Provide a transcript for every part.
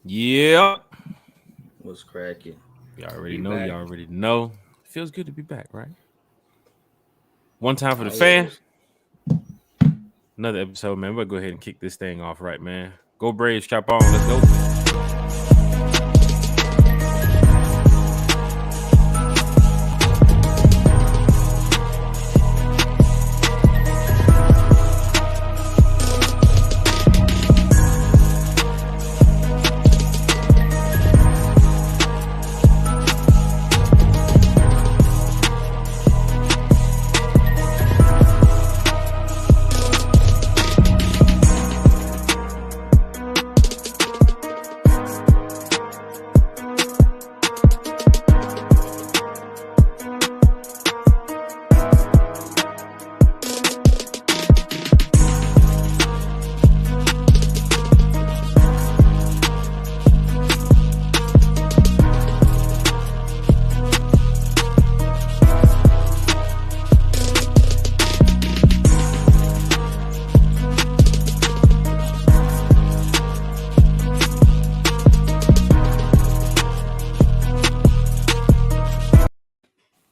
Yeah. What's cracking? Y'all already know. Y'all already know. Feels good to be back, right? One time for the fan. Always. Another episode, man. We'll go ahead and kick this thing off, right, man? Go Braves, chop on. Let's go.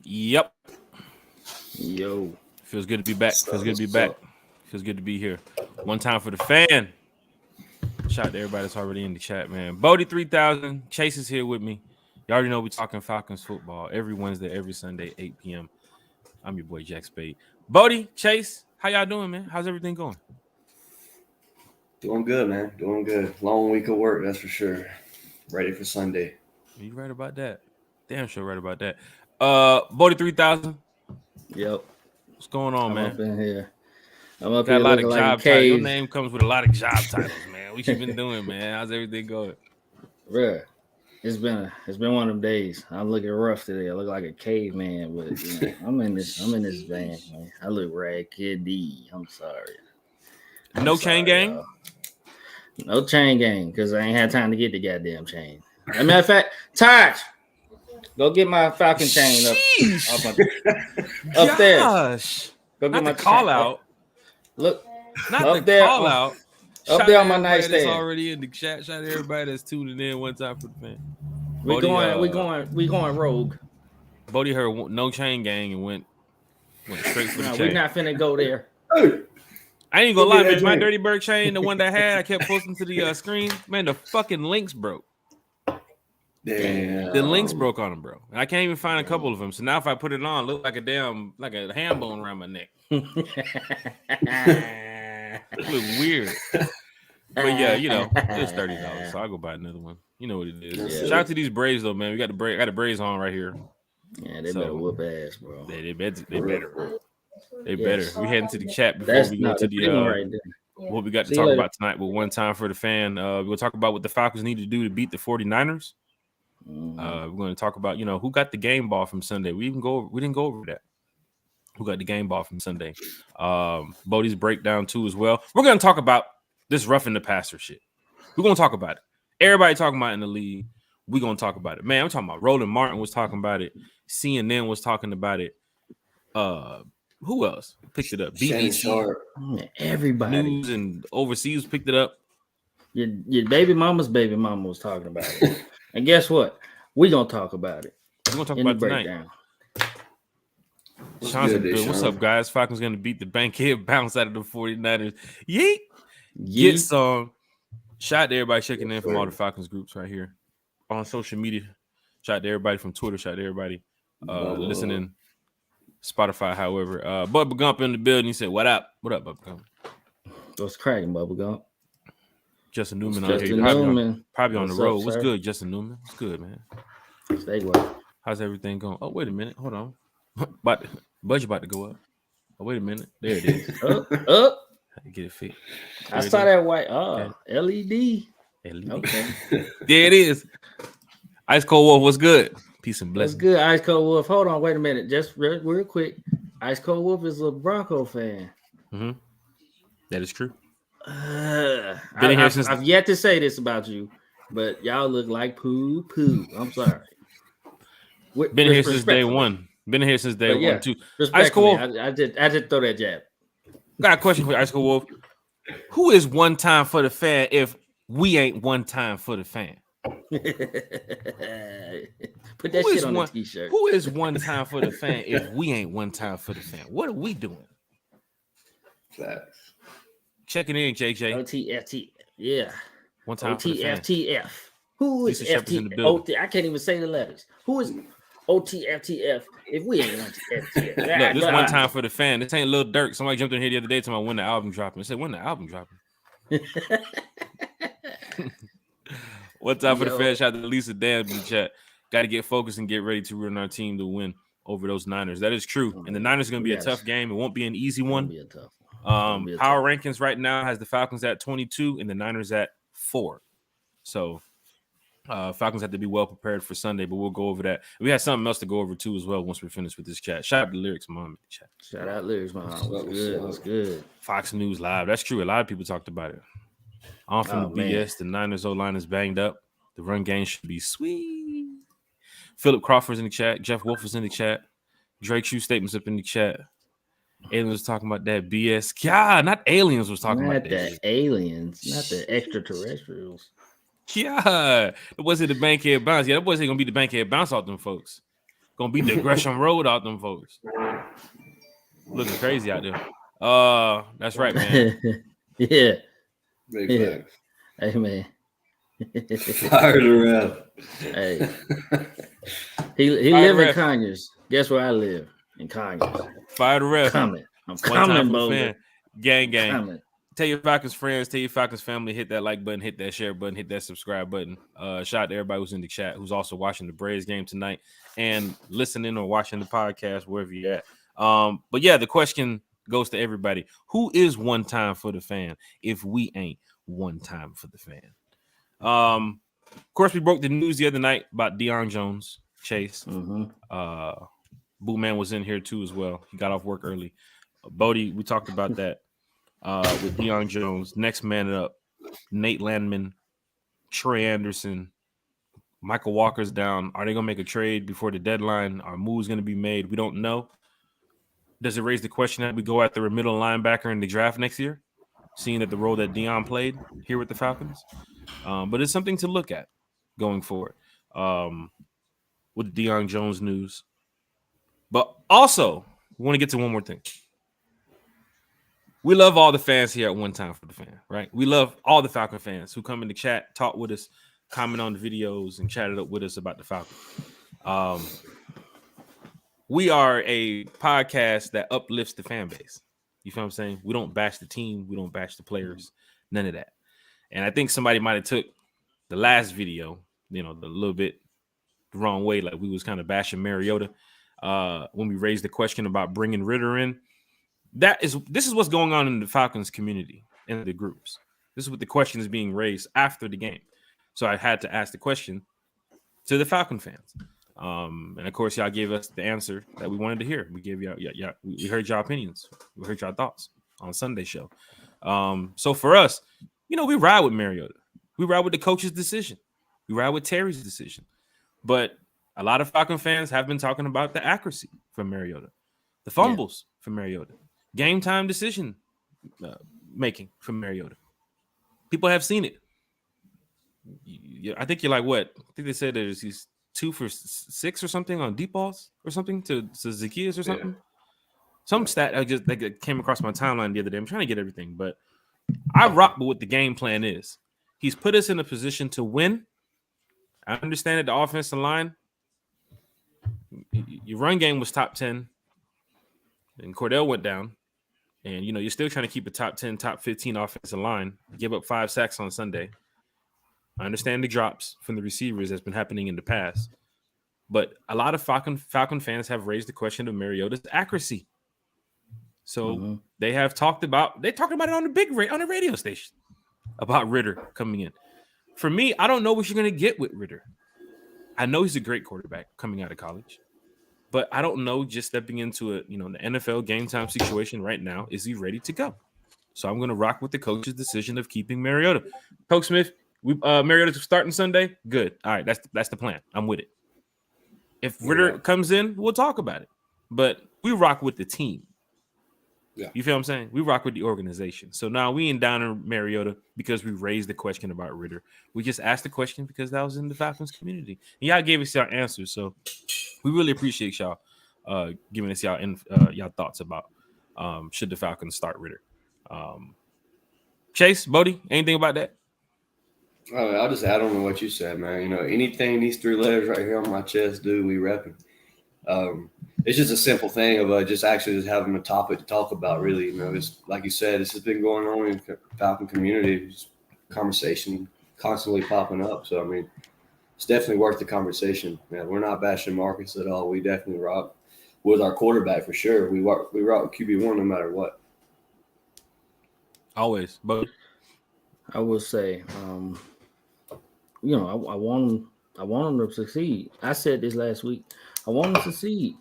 Yep. Yo. Feels good to be back. Feels good to be back. Feels good to be here. One time for the fan. Shout out to everybody that's already in the chat, man. Bodie 3000. Chase is here with me. You already know we're talking Falcons football every Wednesday, every Sunday, 8 p.m. I'm your boy, Jack Spade. Bodie, Chase, how y'all doing, man? How's everything going? Doing good, man. Doing good. Long week of work, that's for sure. Ready for Sunday. Are you right about that? Damn sure right about that. Bodie 3000. Yep. What's going on, I'm man? up in here. I'm up Got here a lot of looking job like a titles. Your cave. name comes with a lot of job titles, man. What you been doing, man? How's everything going? Bruh, it's been one of them days. I'm looking rough today. I look like a caveman, but I'm in this van, man. I look raggedy. I'm sorry. No chain gang? Y'all. No chain gang, because I ain't had time to get the goddamn chain. As a matter of fact, Taj, go get my Falcon chain up there. Go get Not my the call chain. out. Look, Not up the there, call out. Up there on my That's nightstand. already in the chat. Shout out to everybody that's tuning in one time for the fan. We going rogue. Bodie heard no chain gang and went straight for the chain. We're not finna go there. I ain't gonna lie, man. My Dirty Bird chain, the one that I had, I kept posting to the screen. Man, the fucking links broke. Damn. The links broke on them, bro. And I can't even find a couple of them. So now if I put it on, it look like a ham bone around my neck. It look weird. But yeah, it's $30. So I'll go buy another one. You know what it is. Yeah. Shout out to these Braves though, man. We got the Braves on right here. Yeah, they better whoop ass, bro. They better. They better. We head into the chat before we go to the right there. what we got to talk about tonight with one time for the fan. We'll talk about what the Falcons need to do to beat the 49ers. We're going to talk about, who got the game ball from Sunday. We didn't go over that. Who got the game ball from Sunday? Bodie's breakdown too as well. We're going to talk about this roughing the passer shit. We're going to talk about it. Everybody talking about it in the league. We're going to talk about it. Man, I'm talking about Roland Martin was talking about it. CNN was talking about it. Who else picked it up? BBC. Everybody. News and overseas picked it up. Your baby mama's baby mama was talking about it. And guess what? We're going to talk about it. We're going to talk about it tonight. Sean's good. What's up, guys? Falcons going to beat the bankhead bounce out of the 49ers. Yeet. Get some. Shout out to everybody checking in from all the Falcons groups right here on social media. Shout out to everybody from Twitter. Shout out to everybody listening. Spotify, however. Bubba Gump in the building. He said, what up? What up, Bubba Gump? What's cracking, Bubba Gump? Justin Newman out here. Probably on the road. What's good, Justin Newman? What's good, man? Stay well. How's everything going? Oh, wait a minute. Hold on. Budget about to go up. Oh, wait a minute. There it is. Up. Get it fixed. I saw that white. LED. Okay. There it is. Ice Cold Wolf, what's good? Peace and blessings. What's good, Ice Cold Wolf? Hold on, wait a minute. Just real quick. Ice Cold Wolf is a Bronco fan. Mm-hmm. That is true. I've yet to say this about you, but y'all look like poo. I'm sorry. Been here since day one. Been here since day one too. Ice Cold Wolf. I just throw that jab. Got a question for you, Ice Cold Wolf. Who is one time for the fan if we ain't one time for the fan? Put that shit on the t-shirt. Who is one time for the fan if we ain't one time for the fan? What are we doing? Facts. Checking in, JJ. OTFT. Yeah. One time for the fan. OTFTF. Who is FT? I can't even say the letters. Who is OTFTF if we ain't OTFTF? Look, this one time for the fan. This ain't Lil Durk. Somebody jumped in here the other day talking about when the album dropping. I said, when the album dropping? One time for the fan. Shout out to Lisa Dab in the chat. Got to get focused and get ready to run our team to win over those Niners. That is true. And the Niners are going to be a tough game. It won't be an easy one. Be a tough one. Power rankings right now has the Falcons at 22 and the Niners at 4. So Falcons have to be well prepared for Sunday, but we'll go over that. We had something else to go over too as well once we're finished with this chat. Shout out to Lyrics Mom in the chat. Shout out Lyrics Mom. What's good? Fox News Live. That's true. A lot of people talked about it. On from the BS. The Niners O-line is banged up. The run game should be sweet. Philip Crawford's in the chat. Jeff Wolf is in the chat. Drake Shoe Statements up in the chat. Aliens was talking about that BS. God, not aliens was talking about that. Not the aliens, not the extraterrestrials. Yeah, it wasn't the Bankhead Bounce. Yeah, that boy's ain't gonna be the Bankhead Bounce off them folks. Gonna be the Gresham Road out them folks. Looking crazy out there. That's right, man. Yeah. Big facts. Hey, man. Fired around. Hey. He live in Conyers. Guess where I live? In Conyers. Fire the ref. I'm coming, bro. Gang. Coming. Tell your Falcons friends, tell your Falcons family, hit that like button, hit that share button, hit that subscribe button. Shout out to everybody who's in the chat, who's also watching the Braves game tonight and listening or watching the podcast, wherever you're at. But yeah, the question goes to everybody. Who is one time for the fan if we ain't one time for the fan? Of course, we broke the news the other night about Deion Jones, Chase. Boo Man was in here too as well. He got off work early. Bodie, we talked about that. With Deion Jones, next man up, Nate Landman, Trey Anderson, Michael Walker's down. Are they going to make a trade before the deadline? Are moves going to be made? We don't know. Does it raise the question that we go after a middle linebacker in the draft next year, seeing that the role that Deion played here with the Falcons? But it's something to look at going forward with the Deion Jones news. But also, we want to get to one more thing. We love all the fans here at One Time for the Fan, right? We love all the Falcon fans who come in the chat, talk with us, comment on the videos, and chat it up with us about the Falcons. We are a podcast that uplifts the fan base. You feel what I'm saying? We don't bash the team. We don't bash the players. None of that. And I think somebody might have took the last video, the little bit the wrong way, like we was kind of bashing Mariota when we raised the question about bringing Ritter in. This is what's going on in the Falcons community, in the groups. This is what the question is being raised after the game. So I had to ask the question to the Falcon fans. And of course, y'all gave us the answer that we wanted to hear. We gave y'all, we heard your opinions. We heard your thoughts on Sunday show. So for us, we ride with Mariota. We ride with the coach's decision. We ride with Terry's decision. But a lot of Falcon fans have been talking about the accuracy from Mariota, the fumbles from Mariota. Game time decision making from Mariota. People have seen it. I think you're like what? I think they said he's 2 for 6 or something on deep balls or something to Zacchaeus or something. Some stat that came across my timeline the other day. I'm trying to get everything, but I rock with what the game plan is. He's put us in a position to win. I understand that the offensive line, your run game was top 10, and Cordell went down. And, you're still trying to keep a top 10, top 15 offensive line. Give up 5 sacks on Sunday. I understand the drops from the receivers that's been happening in the past. But a lot of Falcon fans have raised the question of Mariota's accuracy. So they talked about it on the radio station about Ritter coming in. For me, I don't know what you're going to get with Ritter. I know he's a great quarterback coming out of college. But I don't know, just stepping into the NFL game time situation right now, is he ready to go? So I'm going to rock with the coach's decision of keeping Mariota. Coach Smith, Mariota's starting Sunday. Good. All right, that's the plan. I'm with it. If Ritter comes in, we'll talk about it. But we rock with the team. Yeah. You feel what I'm saying? We rock with the organization. So now we ain't down in Mariota because we raised the question about Ritter. We just asked the question because that was in the Falcons community. And y'all gave us your answers. So we really appreciate y'all giving us y'all thoughts about should the Falcons start Ritter. Chase, Bodie, anything about that? I'll just add on to what you said, man. You know, anything these 3 letters right here on my chest do, we repping. It's just a simple thing of just having a topic to talk about. Really, you know, it's like you said, this has been going on in the Falcon community. It's conversation constantly popping up. So I mean, it's definitely worth the conversation. Man, we're not bashing Marcus at all. We definitely rock with our quarterback for sure. We rock with QB1 no matter what. Always, but I will say, you know, I want him to succeed. I said this last week. I want him to succeed.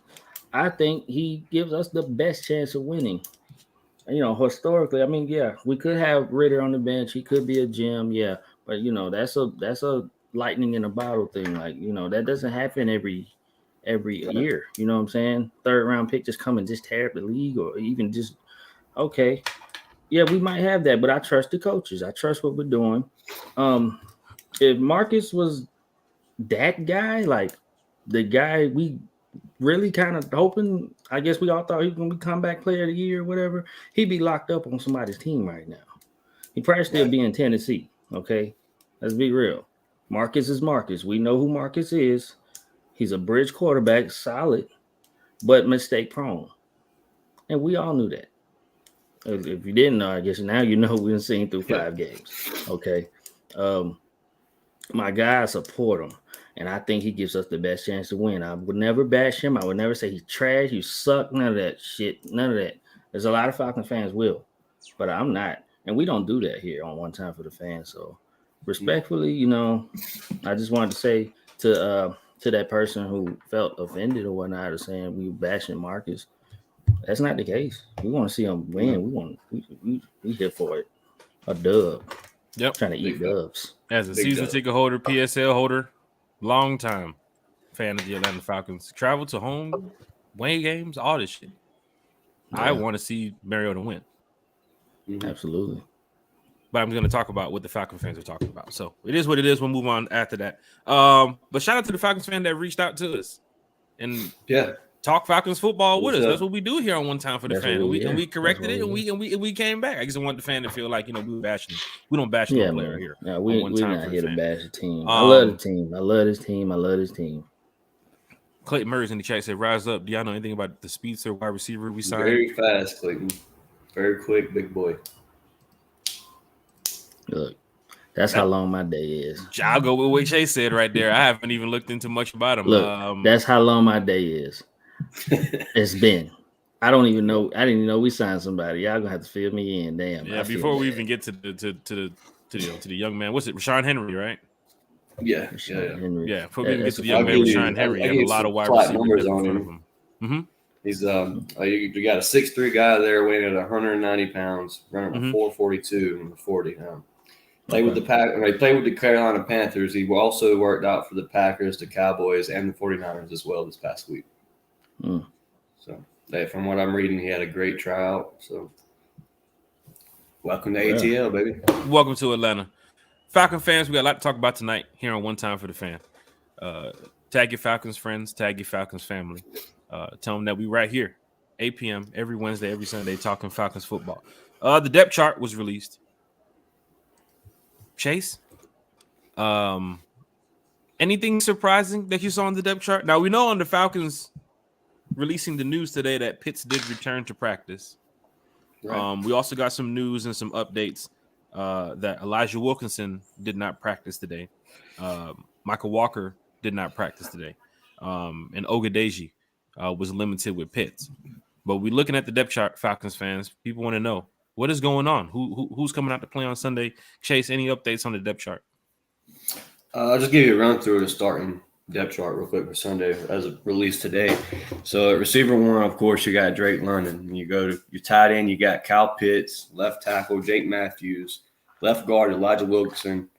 I think he gives us the best chance of winning. You know, historically, I mean, yeah, we could have Ritter on the bench. He could be a gem, yeah, but you know, that's a lightning in a bottle thing. Like, you know, that doesn't happen every year. You know what I'm saying? 3rd round pick just come and just tear up the league, or even just okay. Yeah, we might have that, but I trust the coaches. I trust what we're doing. If Marcus was that guy, like the guy we really kind of hoping, I guess we all thought he was going to be comeback player of the year or whatever, he'd be locked up on somebody's team right now. He probably still be in Tennessee, okay? Let's be real. Marcus is Marcus. We know who Marcus is. He's a bridge quarterback, solid, but mistake prone. And we all knew that. If you didn't know, I guess now you know we've seen through 5 games. Okay. My guy, I support him. And I think he gives us the best chance to win. I would never bash him. I would never say he's trash, you suck, none of that shit. None of that. There's a lot of Falcons fans will, but I'm not. And we don't do that here on One Time for the Fans. So respectfully, you know, I just wanted to say to that person who felt offended or whatnot, or saying we bashing Marcus. That's not the case. We want to see him win. We here for it. A dub. Yep. Trying to eat dubs. As a season ticket holder, PSL holder, long time fan of the Atlanta Falcons. Travel to home, Wayne games, all this shit. Yeah. I want to see Mariota win. Absolutely. But I'm going to talk about what the Falcon fans are talking about. So it is what it is. We'll move on after that. But shout out to the Falcons fan that reached out to us and talk Falcons football with us. That's what we do here on One Time for the Fan. And we corrected it, and we came back. I just want the fan to feel like, you know, we were bashing. We don't bash no player here. No, we're not here to bash the team. I love the team. I love this team. Clayton Murray's in the chat said, "Rise up." Do y'all know anything about the speedster wide receiver we signed? Very fast, Clayton. Very quick, big boy. Look, that's how long my day is. I'll go with what Chase said right there. I haven't even looked into much about him. Look, that's how long my day is. It's been. I don't even know. I didn't even know we signed somebody. Y'all gonna have to fill me in. Damn. Yeah. Before we even get to the young man, what's it? Rashawn Henry, right? Yeah. Henry. Yeah. Before we even get to the young man, Rashawn Henry has a lot of wide receivers in front of him. Mm-hmm. He's you got a 6'3" guy there weighing at 190 pounds, running a 4.42 and a 40. Played with the he played with the Carolina Panthers. He also worked out for the Packers, the Cowboys, and the 49ers as well this past week. So, from what I'm reading, he had a great tryout. So, welcome to ATL, baby. Welcome to Atlanta. Falcon fans, we got a lot to talk about tonight here on One Time for the Fan. Tag your Falcons friends, tag your Falcons family. Tell them that we right here, 8 p.m. every Wednesday, every Sunday, talking Falcons football. The depth chart was released. Chase, anything surprising that you saw on the depth chart? Now, we know on the Falcons releasing the news today that Pitts did return to practice. Right. We also got some news and some updates that Elijah Wilkinson did not practice today. Michael Walker did not practice today. And Ogadeji was limited with Pitts. But we're looking at the depth chart, Falcons fans. People want to know what is going on. Who's coming out to play on Sunday? Chase, any updates on the depth chart? I'll just give you a run through the starting depth chart real quick for Sunday as it released today. So at receiver 1, of course, you got Drake London. You go to your tight end, you got Kyle Pitts, left tackle Jake Matthews, left guard Elijah Wilkinson.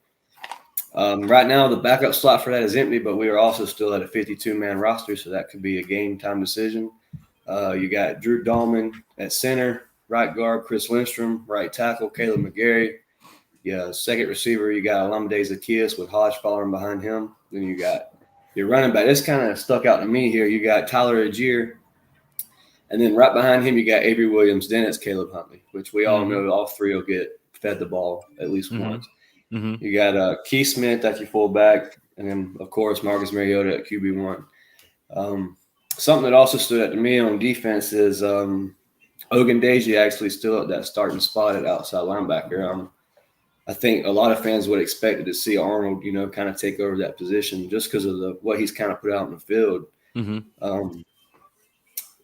Right now, the backup slot for that is empty, but we are also still at a 52-man roster, so that could be a game time decision. You got Drew Dahlman at center, right guard Chris Lindstrom, right tackle Caleb McGarry. Yeah, second receiver, you got Olamide Zaccheaus with Hodge following behind him. Then you got your running back. This kind of stuck out to me here. You got Tyler Agier. And then right behind him, you got Avery Williams. Then it's Caleb Huntley, which we all know all three will get fed the ball at least once. You got Keith Smith at your fullback. And then, of course, Marcus Mariota at QB1. Something that also stood out to me on defense is Ogundeji actually still at that starting spot at outside linebacker. I think a lot of fans would expect to see Arnold, kind of take over that position just because of what he's kind of put out in the field.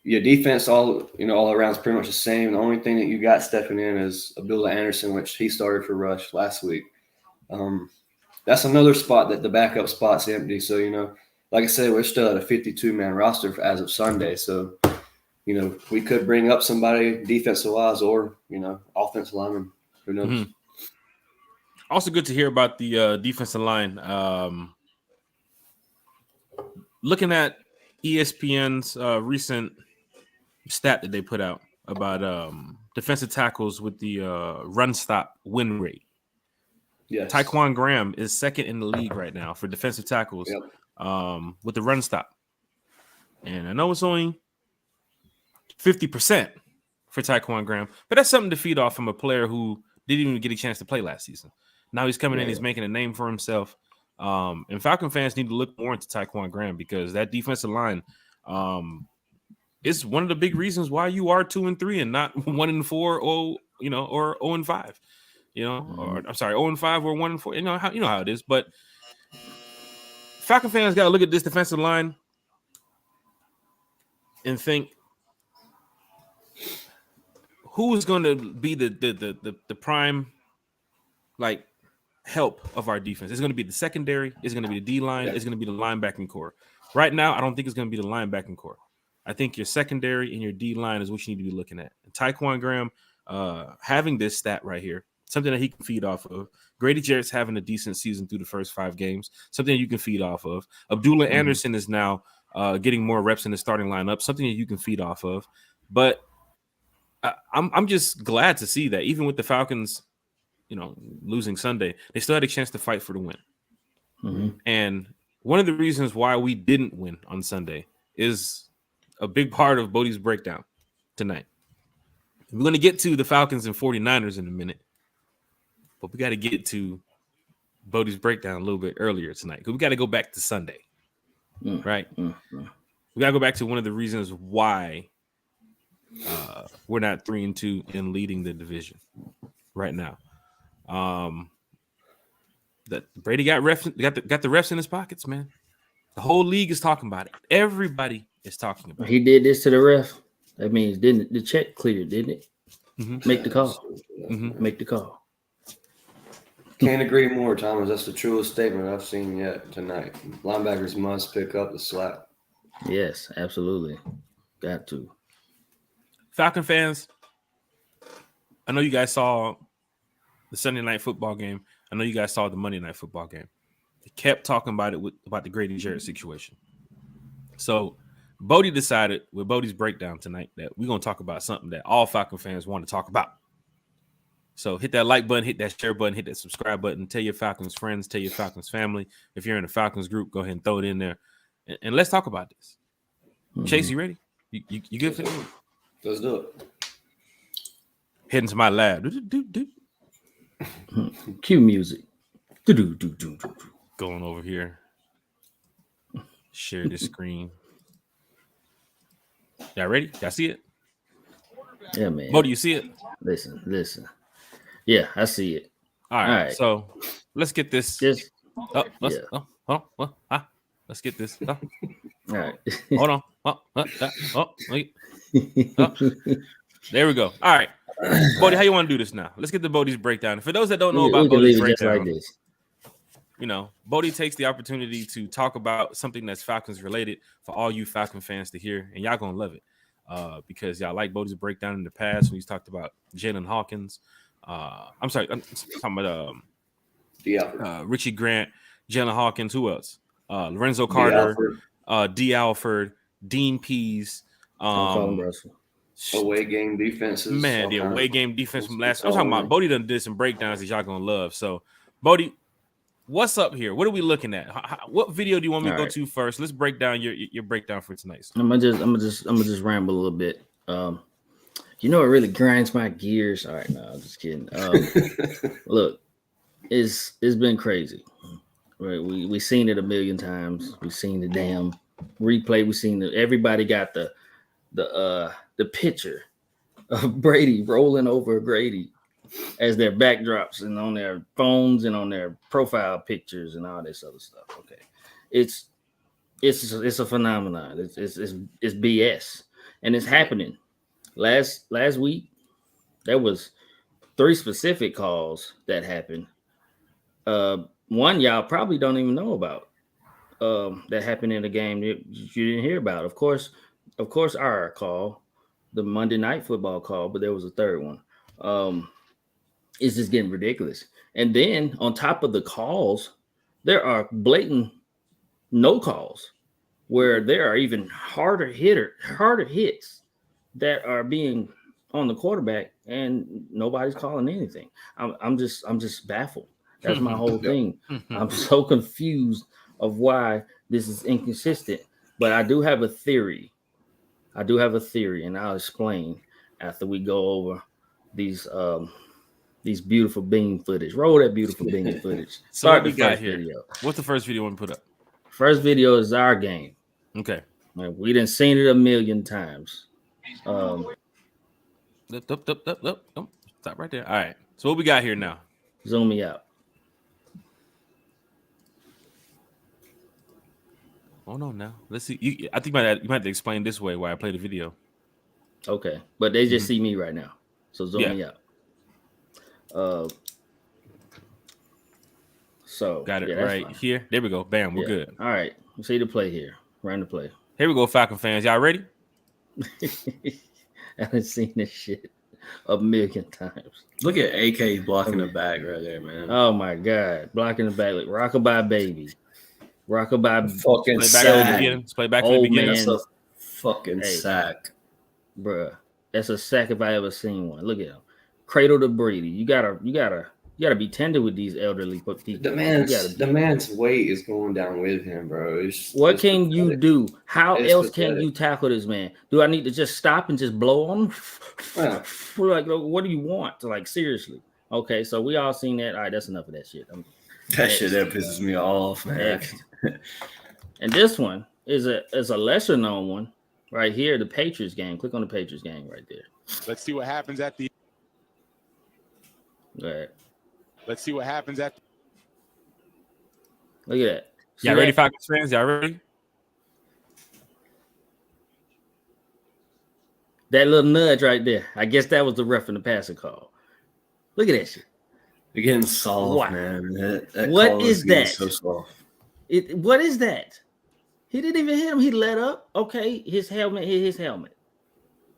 Your defense all around is pretty much the same. The only thing that you got stepping in is Abdullah Anderson, which he started for Rush last week. That's another spot that the backup spot's empty. So, like I said, we're still at a 52-man roster as of Sunday. So, we could bring up somebody defensive-wise or, offensive lineman. Who knows? Also good to hear about the defensive line. Looking at ESPN's recent stat that they put out about defensive tackles with the run stop win rate. Yes. Taquan Graham is second in the league right now for defensive tackles with the run stop. And I know it's only 50% for Taquan Graham, but that's something to feed off from a player who didn't even get a chance to play last season. Now he's coming in, he's making a name for himself. And Falcon fans need to look more into Taquan Graham because that defensive line is one of the big reasons why you are 2-3 and not 1-4 or 0-5. Or I'm sorry, 0-5 or 1-4. You know how it is. But Falcon fans got to look at this defensive line and think, who is going to be the prime help of our defense? It's going to be the secondary. It's going to be the D line. It's going to be the linebacking core. Right now, I don't think it's going to be the linebacking core. I think your secondary and your D line is what you need to be looking at. And Taquan Graham having this stat right here, something that he can feed off of. Grady Jarrett's having a decent season through the first 5 games, something that you can feed off of. Abdullah Anderson is now getting more reps in the starting lineup, something that you can feed off of. But I'm just glad to see that even with the Falcons, losing Sunday, they still had a chance to fight for the win. And one of the reasons why we didn't win on Sunday is a big part of Bodie's breakdown tonight. We're going to get to the Falcons and 49ers in a minute, but we got to get to Bodie's breakdown a little bit earlier tonight because we got to go back to Sunday, right? We got to go back to one of the reasons why we're not 3-2 and leading the division right now. That Brady got the refs in his pockets, man. The whole league is talking about it. Everybody is talking about it. He did this to the ref. That means didn't the check cleared, didn't it? Make the call. Make the call. Can't agree more, Thomas. That's the truest statement I've seen yet tonight. Linebackers must pick up the slack. Yes, absolutely. Got to. Falcon fans, I know you guys saw the Sunday night football game. I know you guys saw the Monday night football game. They kept talking about it about the Grady Jarrett situation. So Bodie decided with Bodie's breakdown tonight that we're going to talk about something that all Falcon fans want to talk about. So hit that like button, hit that share button, hit that subscribe button. Tell your Falcons friends, tell your Falcons family. If you're in a Falcons group, go ahead and throw it in there. And let's talk about this. Chase, you ready? You good for this? Let's do it. Heading to my lab. Cue music. Going over here. Share the screen. Y'all ready? Y'all see it? Yeah, man. Bo, do you see it? Listen. Yeah, I see it. All right. So let's get this. Let's get this. All right. Hold on. Wait. There we go. All right. Bodie, how you want to do this now? Let's get the Bodie's breakdown. For those that don't know about Bodie's breakdown, like this. Bodie takes the opportunity to talk about something that's Falcons related for all you Falcon fans to hear, and y'all gonna love it because y'all like Bodie's breakdown in the past when he's talked about Jalen Hawkins. I'm talking about Richie Grant, Jalen Hawkins. Who else? Lorenzo Carter, D. Alford, Dean Pease. away game defenses. Man, the away game defense from last. I'm talking about Bodie done did some breakdowns that y'all gonna love. So, Bodie, what's up here? What are we looking at? What video do you want me to go to first? Let's break down your breakdown for tonight. So. I'm gonna just ramble a little bit. You know, it really grinds my gears. All right, no, I'm just kidding. Look, it's been crazy. Right, we seen it a million times. We've seen the damn replay. We seen it. Everybody got the picture of Brady rolling over Grady as their backdrops and on their phones and on their profile pictures and all this other stuff. Okay, it's a phenomenon. It's BS, and it's happening. Last week, there was 3 specific calls that happened. One y'all probably don't even know about that happened in the game that you didn't hear about. Of course, our call, the Monday Night Football call, but there was a third one. It's just getting ridiculous. And then on top of the calls, there are blatant no calls where there are even harder hits that are being on the quarterback, and nobody's calling anything. I'm just baffled. That's my whole thing. I'm so confused of why this is inconsistent. But I do have a theory. And I'll explain after we go over these beautiful beam footage. Roll that beautiful beam footage. So what we got here? Video. What's the first video you want to put up? First video is our game. Okay. We done seen it a million times. Stop right there. All right. So what we got here now? Zoom me out. Hold on now. Let's see. I think you might have to explain this way why I play the video. Okay, but they just see me right now, so zoom me out. So got it right fine. Here. There we go. Bam. We're good. All right. See the play here. Run the play. Here we go, Falcon fans. Y'all ready? I haven't seen this shit a million times. Look at AK blocking the back right there, man. Oh my God, blocking the back like rockabye baby. Rockabye fucking sack. Let's play back to the beginning. That's a fucking sack. Bruh. That's a sack if I ever seen one. Look at him. Cradle to Brady. You gotta be tender with these elderly people. The man's weight is going down with him, bro. What can you do? How else can you tackle this man? Do I need to just stop and just blow on him? Yeah. Like, what do you want? Like, seriously. Okay, so we all seen that. All right, that's enough of that shit. That pisses me off, man. And this one is a lesser known one right here. The Patriots game. Click on the Patriots game right there. Let's see what happens at the. All right. Let's see what happens at. Look at that. Y'all ready, Falcons fans? Y'all ready? That little nudge right there. I guess that was the ref in the passing call. Look at that shit. You're getting soft, man. That what is that? So soft. What is that? He didn't even hit him. He let up. Okay, his helmet hit his helmet.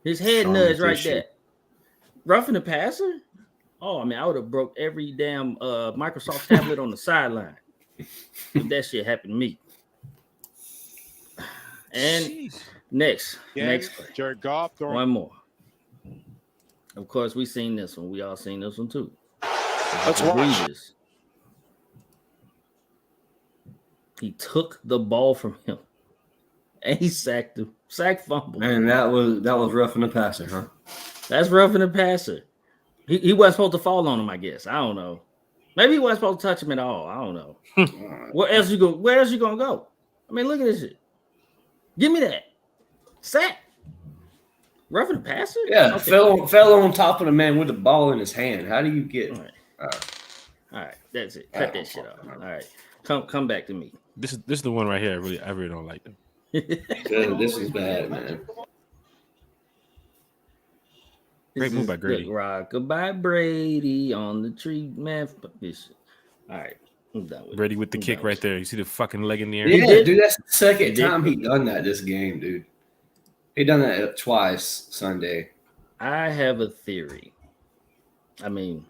His head nudge right there. Roughing the passer? Oh, I mean, I would have broke every damn Microsoft tablet on the sideline if that shit happened to me. And next play. Jared Goff throwing. One more. Of course, we seen this one. We all seen this one too. Let's watch. He took the ball from him, and he sacked him. Sack fumble. Man, that was roughing the passer, huh? That's roughing the passer. He wasn't supposed to fall on him, I guess. I don't know. Maybe he wasn't supposed to touch him at all. I don't know. Where else you gonna go? I mean, look at this shit. Give me that. Sack. Roughing the passer? Yeah, okay. fell on top of the man with the ball in his hand. How do you get All right. That's it. Cut that shit off. All right. Come back to me. This is the one right here. I really don't like them. This is bad, man. Great move by Grady. Rockabye Brady on the tree, man. Fuck this shit. All right, I'm done with Brady with the kick right there. You see the fucking leg in the air? Yeah, dude, that's the second time he done that this game, dude. He done that twice Sunday. I have a theory. I mean,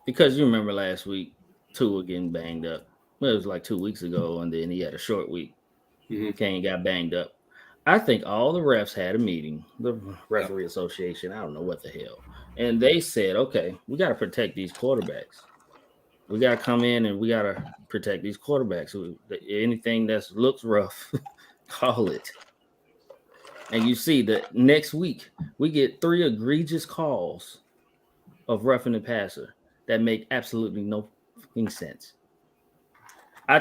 because you remember last week, Tua getting banged up. Well, it was like 2 weeks ago, and then he had a short week. Kane got banged up. I think all the refs had a meeting, the referee association. I don't know what the hell, and they said, "Okay, we got to protect these quarterbacks. We got to come in and we got to protect these quarterbacks. So anything that looks rough, call it." And you see that next week we get 3 egregious calls of roughing the passer that make absolutely no fucking sense. I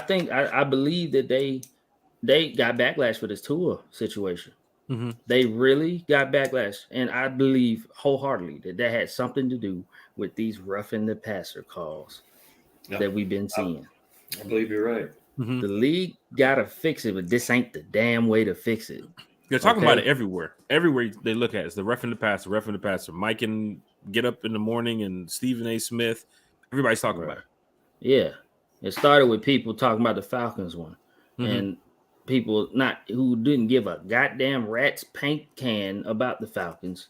believe that they got backlash for this Tua situation. Mm-hmm. They really got backlash, and I believe wholeheartedly that had something to do with these roughing the passer calls that we've been seeing. I believe you're right. Mm-hmm. The league gotta fix it, but this ain't the damn way to fix it. They're talking about it everywhere. Everywhere they look at it, it's the ref and the passer, ref and the passer. Mike and Get Up in the Morning and Stephen A. Smith. Everybody's talking about it. Yeah. It started with people talking about the Falcons one. And people who didn't give a goddamn rat's paint can about the Falcons,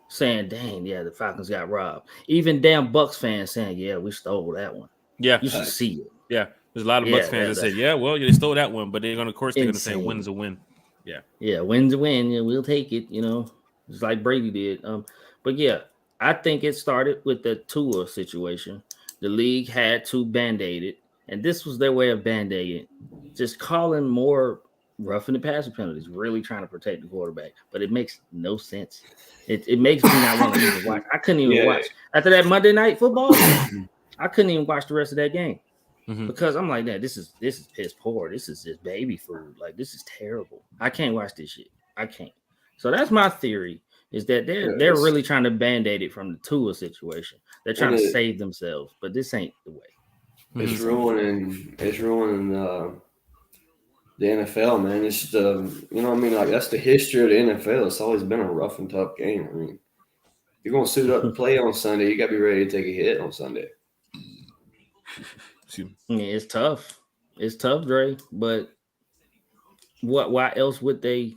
saying, "Dang, yeah, the Falcons got robbed." Even damn Bucks fans saying, "Yeah, we stole that one." Yeah, you should see it. Yeah, there's a lot of Bucks fans that say, "Yeah, well, they stole that one," but they're gonna say, "Win's a win." Yeah, win's a win. Yeah, we'll take it. Just like Brady did. But yeah, I think it started with the Tua situation. The league had to band-aid it, and this was their way of band-aiding, just calling more roughing the passer penalties, really trying to protect the quarterback. But it makes no sense. It makes me not want to even watch. I couldn't even watch after that Monday Night Football. I couldn't even watch the rest of that game because I'm like, this is piss poor. This is just baby food. Like, this is terrible. I can't watch this shit. I can't. So that's my theory. Is that they're really trying to band-aid it from the Tua situation. They're trying to save themselves, but this ain't the way. It's ruining the NFL, man. It's like that's the history of the NFL. It's always been a rough and tough game. I mean, you're gonna suit up and play on Sunday. You gotta be ready to take a hit on Sunday. Yeah, it's tough. It's tough, Dre. But why else would they?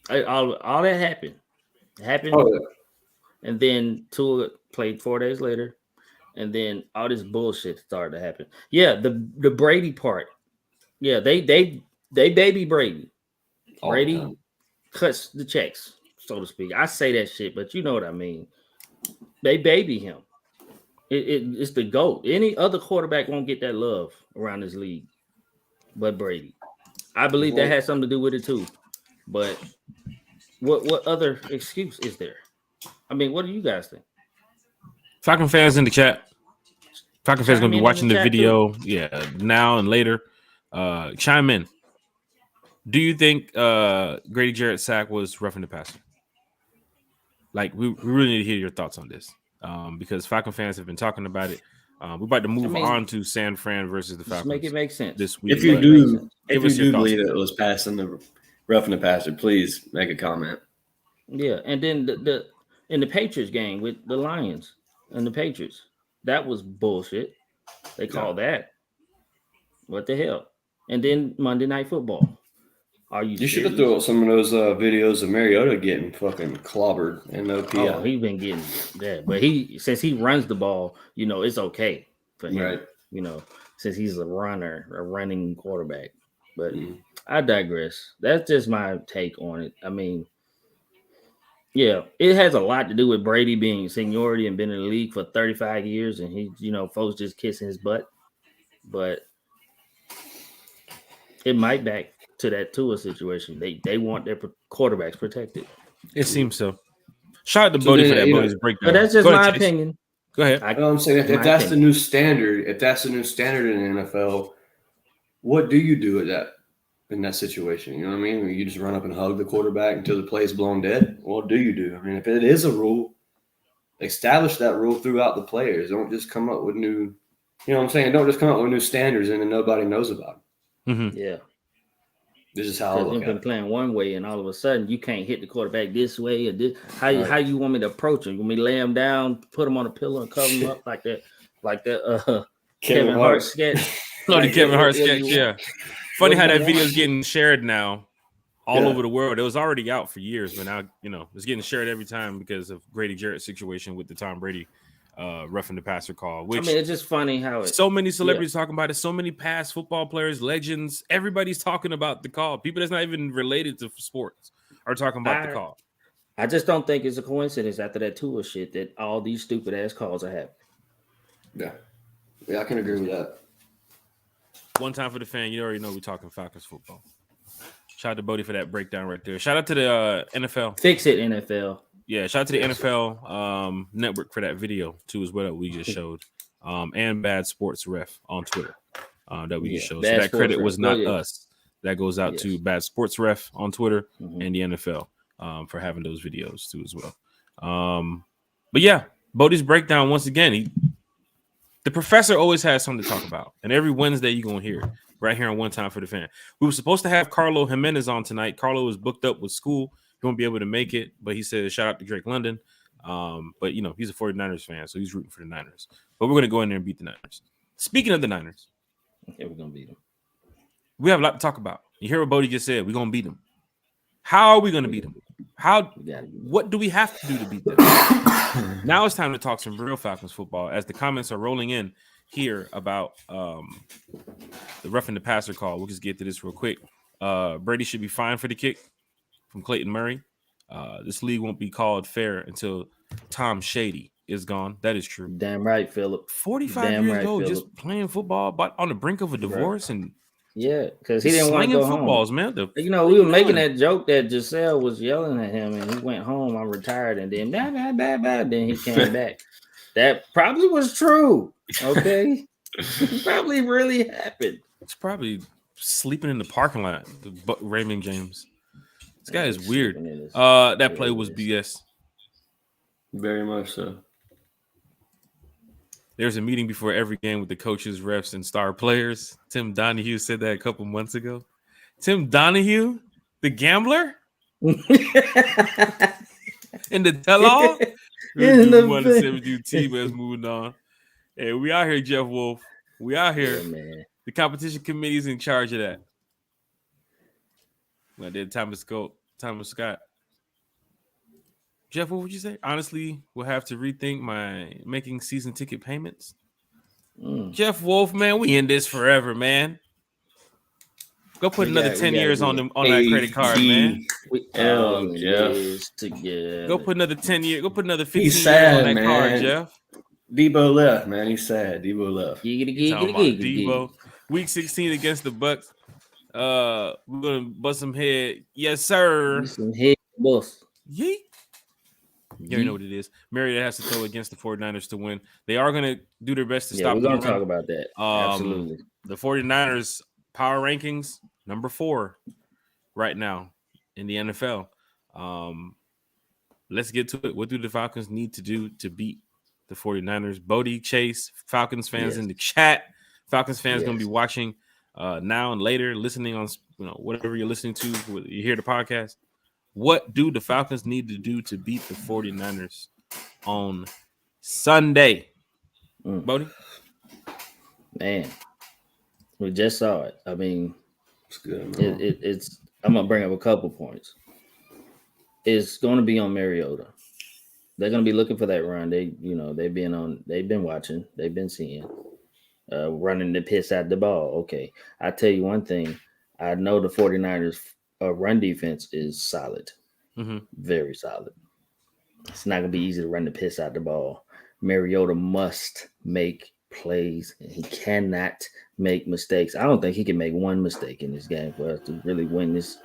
All that happened. And then Tua played 4 days later, and then all this bullshit started to happen. Yeah, the Brady part. Yeah, they baby Brady. Brady cuts the checks, so to speak. I say that shit, but you know what I mean. They baby him. It's the GOAT. Any other quarterback won't get that love around this league, but Brady. I believe that has something to do with it too. But what other excuse is there? I mean, what do you guys think? Falcon fans in the chat. Falcon fans gonna be watching the video, now and later. Chime in. Do you think Grady Jarrett's sack was roughing the passer? Like, we really need to hear your thoughts on this, because Falcon fans have been talking about it. We're about to move on to San Fran versus the Falcons. Make it make sense this week. If you do believe it was passing the roughing the passer, please make a comment. Yeah, and then the in the Patriots game with the Lions and the Patriots, that was bullshit. They called that. What the hell? And then Monday Night Football. Are you should have thrown some of those videos of Mariota getting fucking clobbered and no PI. Oh, he's been getting that. But since he runs the ball, it's okay for him. Right. Since he's a running quarterback. But I digress. That's just my take on it. I mean, yeah, it has a lot to do with Brady being seniority and been in the league for 35 years, and he, folks just kissing his butt. But it might back to that Tua situation. They want their quarterbacks protected. It seems so. Shout out to Bodie for that Bodie's breakdown. But that's just my opinion. Go ahead. I'm saying if that's the new standard, in the NFL, what do you do with that? In that situation, you know what I mean? You just run up and hug the quarterback until the play is blown dead. What do you do? I mean, if it is a rule, establish that rule throughout the players. Don't just come up with new, you know what I'm saying? Don't just come up with new standards and then nobody knows about them. Yeah. This is how I've been playing one way, and all of a sudden you can't hit the quarterback this way or this. How you want me to approach him? You want me to lay him down, put him on a pillow, and cover him up like that Kevin Hart sketch? The Kevin Hart sketch, yeah. Funny how that video is getting shared now all over the world. It was already out for years, but now, it's getting shared every time because of Grady Jarrett's situation with the Tom Brady roughing the passer call. Which, it's just funny how so many celebrities talking about it. So many past football players, legends, everybody's talking about the call. People that's not even related to sports Are talking about the call. I just don't think it's a coincidence after that Tua shit that all these stupid ass calls are happening. Yeah, I can agree with that. One time for the fan. You already know we're talking Falcons football. Shout out to Bodie for that breakdown right there. Shout out to the NFL. Fix it, NFL. Yeah, shout out to the NFL network for that video too, as well. We just showed, and Bad Sports Ref on Twitter that we just showed. So that credit was not us. That goes out to Bad Sports Ref on Twitter and the NFL for having those videos too as well. But yeah, Bodie's breakdown once again. The professor always has something to talk about, and every Wednesday you're gonna hear it right here on One Time for the Fan. We were supposed to have Carlo Jimenez on tonight. Carlo was booked up with school. He won't be able to make it, but he said shout out to Drake London. But you know, he's a 49ers fan, so he's rooting for the Niners. But we're gonna go in there and beat the Niners. Speaking of the Niners, we're gonna beat them. We have a lot to talk about. You hear what Bodie just said? We're gonna beat them. How are we gonna beat them? What do we have to do to beat them? Now it's time to talk some real Falcons football as the comments are rolling in here about the roughing the passer call. We'll just get to this real quick. Brady should be fine for the kick from Clayton Murray. This league won't be called fair until Tom Shady is gone. That is true. Damn right, Philip. 45 years old, just playing football, but on the brink of a divorce and because he didn't want to go footballs, home. Man. We were making that joke that Giselle was yelling at him, and he went home. I'm retired, and then then he came back. That probably was true. Okay, probably really happened. It's probably sleeping in the parking lot. Raymond James. This guy is weird. That play was BS. Very much so. There's a meeting before every game with the coaches, refs, and star players. Tim Donahue said that a couple months ago. Tim Donahue, the gambler? In the tell-all? One to 72 team has moved on. Hey, we out here, Jeff Wolf. We out here. Yeah, man. The competition committee is in charge of that. I did Thomas Scott. Jeff, what would you say? Honestly, we'll have to rethink my making season ticket payments. Jeff Wolf, man, we in this forever, man. Go put another 10 years on that credit card, man. Go put another 10 years. Go put another 15 years on that card, Jeff. Debo left, man. He's sad. Debo left. Debo. Week 16 against the Bucks. We're gonna bust some head. Yes, sir. Some head bust. Yeet. You already know what it is. Mariota has to throw against the 49ers to win. They are going to do their best to stop them. We're going to talk about that. Absolutely. The 49ers power rankings, number 4 right now in the NFL. Let's get to it. What do the Falcons need to do to beat the 49ers? Bodie, Chase, Falcons fans in the chat. Falcons fans going to be watching now and later, listening on whatever you're listening to. You hear the podcast. What do the Falcons need to do to beat the 49ers on Sunday? Bodie? Man, we just saw it. I mean, it's good. It's. I'm gonna bring up a couple points. It's going to be on Mariota. They're going to be looking for that run. They've been watching. They've been seeing running the piss out the ball. Okay, I tell you one thing. I know the 49ers. Run defense is solid, very solid. It's not gonna be easy to run the piss out the ball. Mariota must make plays, and he cannot make mistakes. I don't think he can make one mistake in this game for us to really win this.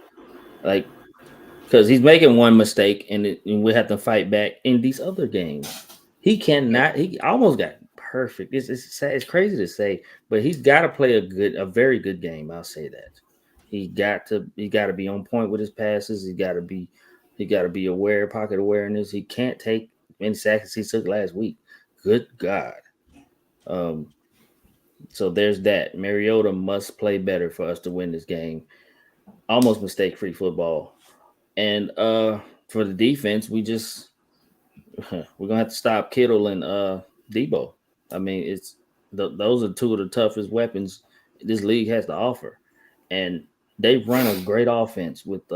Because he's making one mistake, and we have to fight back in these other games. He cannot. He almost got perfect. It's crazy to say, but he's got to play a very good game. I'll say that. He got to be on point with his passes. He got to be aware, pocket awareness. He can't take many sacks he took last week. Good God. So there's that. Mariota must play better for us to win this game. Almost mistake-free football. And for the defense, we're gonna have to stop Kittle and Debo. I mean, those are two of the toughest weapons this league has to offer. And they run a great offense with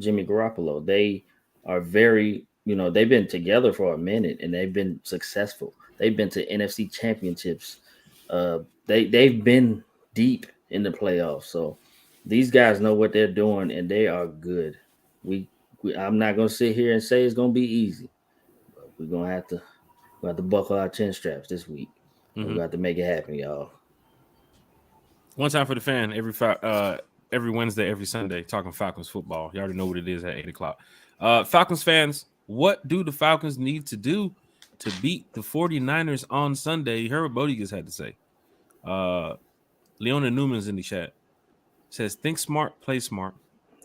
Jimmy Garoppolo. They are very, they've been together for a minute and they've been successful. They've been to NFC championships. They've been deep in the playoffs. So these guys know what they're doing and they are good. We I'm not gonna sit here and say it's gonna be easy. But we're gonna have to buckle our chin straps this week. We're gonna have to make it happen, y'all. One time for the fan every Wednesday, every Sunday, talking Falcons football. You already know what it is at 8:00. Falcons fans, what do the Falcons need to do to beat the 49ers on Sunday? You heard what Bodie just had to say. Leona Newman's in the chat. Says, think smart, play smart.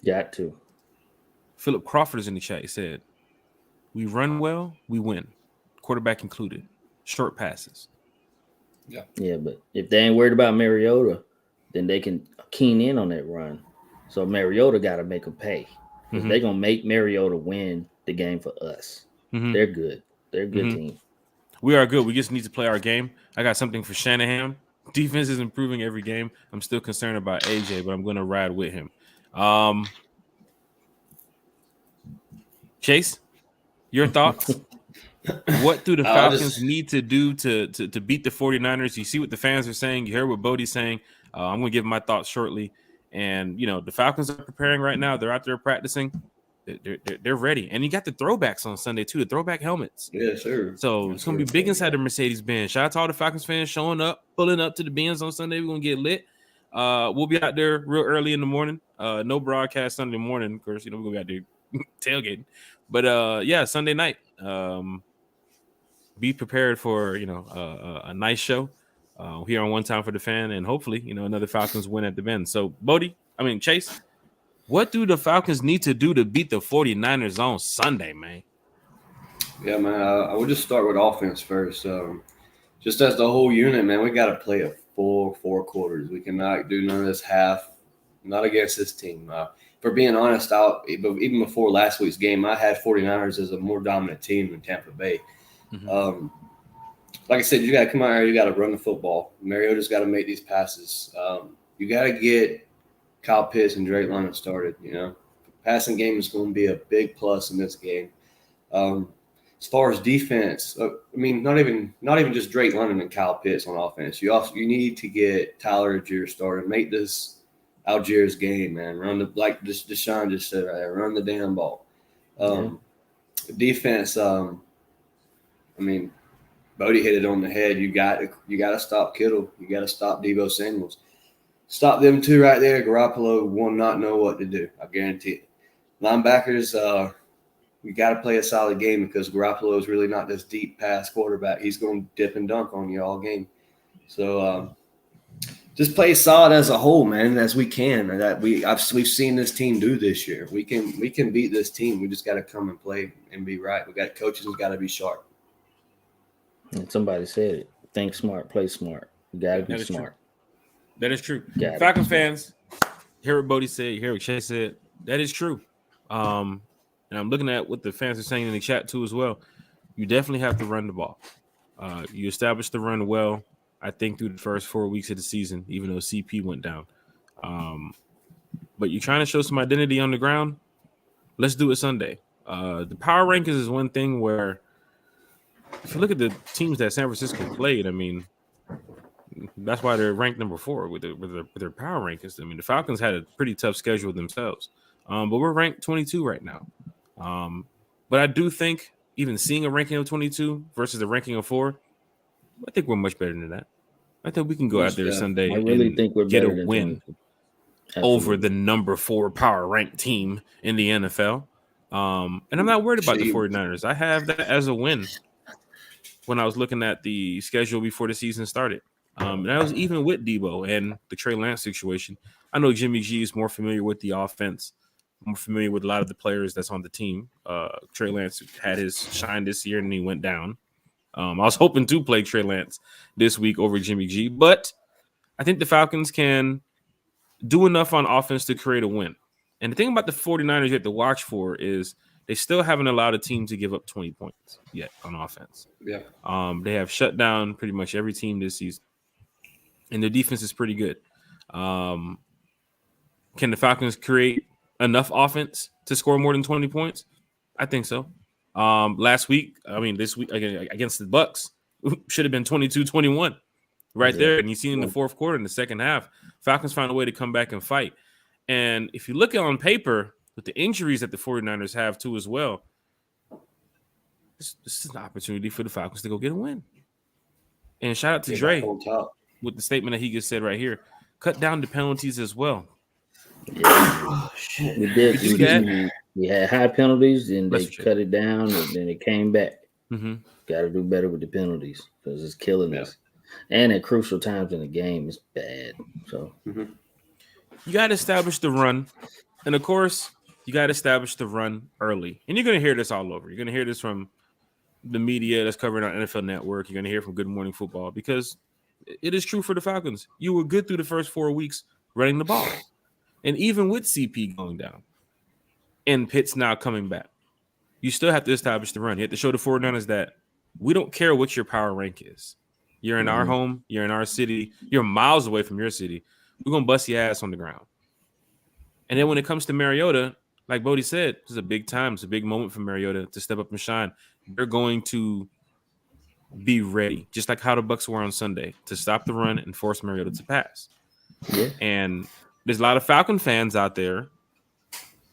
Got to. Philip Crawford is in the chat. He said, we run well, we win. Quarterback included. Short passes. Yeah, but if they ain't worried about Mariota, then they can keen in on that run. So Mariota got to make them pay. Because they're going to make Mariota win the game for us. They're good. They're a good team. We are good. We just need to play our game. I got something for Shanahan. Defense is improving every game. I'm still concerned about AJ, but I'm going to ride with him. Chase, your thoughts? What do the Falcons need to do to beat the 49ers? You see what the fans are saying. You heard what Bodie's saying. I'm going to give my thoughts shortly. And, the Falcons are preparing right now. They're out there practicing. They're ready. And you got the throwbacks on Sunday, too, the throwback helmets. Yeah, sure. So it's going to be big inside the Mercedes-Benz. Shout out to all the Falcons fans showing up, pulling up to the Benz on Sunday. We're going to get lit. We'll be out there real early in the morning. No broadcast Sunday morning. Of course, we're going to be out there tailgating. But, yeah, Sunday night. Be prepared for, a nice show here on One Time for the Fan. And hopefully, another Falcons win at the Benz. So, Chase, what do the Falcons need to do to beat the 49ers on Sunday, man? Yeah, man, I would just start with offense first. Just as the whole unit, man, we got to play a full 4 quarters. We cannot do none of this half, not against this team. For being honest, even before last week's game, I had 49ers as a more dominant team than Tampa Bay. Like I said, you got to come out here. You got to run the football. Mariota's got to make these passes. You got to get Kyle Pitts and Drake London started. Passing game is going to be a big plus in this game. As far as defense, not even just Drake London and Kyle Pitts on offense. You need to get Tyler Algier started. Make this Algier's game, man. Run like Deshaun just said right there. Run the damn ball. Defense. Bodie hit it on the head. You got to stop Kittle. You got to stop Deebo Samuels. Stop them two right there. Garoppolo will not know what to do. I guarantee it. Linebackers, we got to play a solid game because Garoppolo is really not this deep pass quarterback. He's going to dip and dunk on you all game. So just play solid as a whole, man, as we can. We've seen this team do this year. We can beat this team. We just got to come and play and be right. We got coaches who's got to be sharp. And somebody said it. Think smart, play smart. You got to be smart. That is true. Falcons fans, hear what Bodie said. You hear what Chase said. That is true. And I'm looking at what the fans are saying in the chat too as well. You definitely have to run the ball. You establish the run well, I think, through the first 4 weeks of the season, even though CP went down. But you're trying to show some identity on the ground. Let's do it Sunday. The power rankings is one thing where if you look at the teams that San Francisco played, that's why they're ranked number 4 with their power rankings. The Falcons had a pretty tough schedule themselves, but we're ranked 22 right now. But I do think even seeing a ranking of 22 versus a ranking of 4, I think we're much better than that. I think we can go out there Sunday and get a win over the number 4 power ranked team in the NFL. And I'm not worried about the 49ers. I have that as a win when I was looking at the schedule before the season started. And I was even with Debo and the Trey Lance situation. I know Jimmy G is more familiar with the offense, more familiar with a lot of the players that's on the team. Trey Lance had his shine this year and he went down. I was hoping to play Trey Lance this week over Jimmy G, but I think the Falcons can do enough on offense to create a win. And the thing about the 49ers you have to watch for is they still haven't allowed a team to give up 20 points yet on offense. Yeah. They have shut down pretty much every team this season, and their defense is pretty good. Can the Falcons create enough offense to score more than 20 points? I think so. This week again, against the Bucks, should have been 22-21 there. And you see in the fourth quarter, in the second half, Falcons found a way to come back and fight. And if you look at on paper, with the injuries that the 49ers have too as well, this is an opportunity for the Falcons to go get a win. And shout out to Dre with the statement that he just said right here. Cut down the penalties as well. Yeah. Oh, shit. We had high penalties, and they cut it down, and then it came back. Mm-hmm. Got to do better with the penalties because it's killing us. And at crucial times in the game, it's bad. So you got to establish the run. And, of course, you got to establish the run early. And you're going to hear this all over. You're going to hear this from the media that's covering on NFL Network. You're going to hear from Good Morning Football because it is true for the Falcons. You were good through the first 4 weeks running the ball. And even with CP going down and Pitts now coming back, you still have to establish the run. You have to show the 49ers that we don't care what your power rank is. You're in our home. You're in our city. You're miles away from your city. We're going to bust your ass on the ground. And then when it comes to Mariota, like Bodie said, this is a big time. It's a big moment for Mariota to step up and shine. They're going to be ready, just like how the Bucs were on Sunday, to stop the run and force Mariota to pass. Yeah. And there's a lot of Falcon fans out there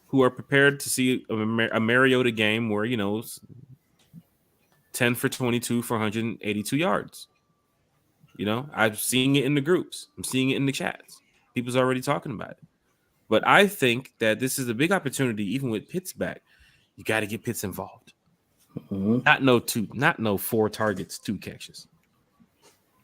who are prepared to see a Mariota game where, 10 for 22 for 182 yards. I'm seeing it in the groups. I'm seeing it in the chats. People's already talking about it. But I think that this is a big opportunity, even with Pitts back. You got to get Pitts involved. Mm-hmm. Not no 4 targets, 2 catches.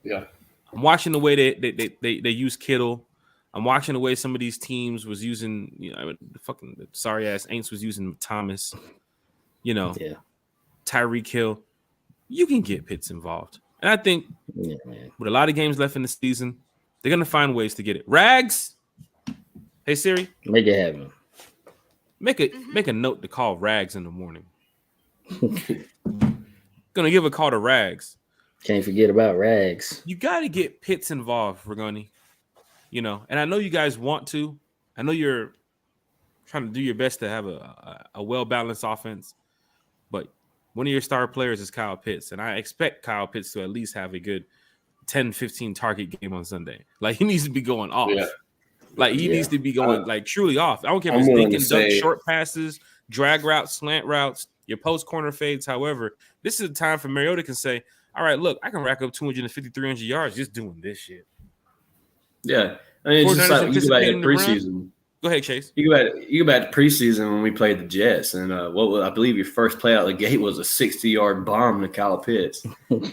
Yeah. I'm watching the way they use Kittle. I'm watching the way some of these teams was using, the fucking sorry ass Aints was using Thomas, Tyreek Hill. You can get Pitts involved. And I think with a lot of games left in the season, they're going to find ways to get it. Rags. Hey, Siri. Make it happen. Make a note to call Rags in the morning. Gonna give a call to Rags. Can't forget about Rags. You got to get Pitts involved, Ragoni. And I know you guys want to. I know you're trying to do your best to have a well-balanced offense, but one of your star players is Kyle Pitts, and I expect Kyle Pitts to at least have a good 10, 15 target game on Sunday. Like, he needs to be going off. Yeah. Like, he needs to be going, truly off. I don't care if it's dink and dunk, short passes, drag routes, slant routes, your post corner fades. However, this is a time for Mariota can say, all right, look, I can rack up 250, 300 yards just doing this shit. Yeah. I mean, it's just like you go back to preseason. Go ahead, Chase. You go back to preseason when we played the Jets, and I believe your first play out of the gate was a 60-yard bomb to Kyle Pitts.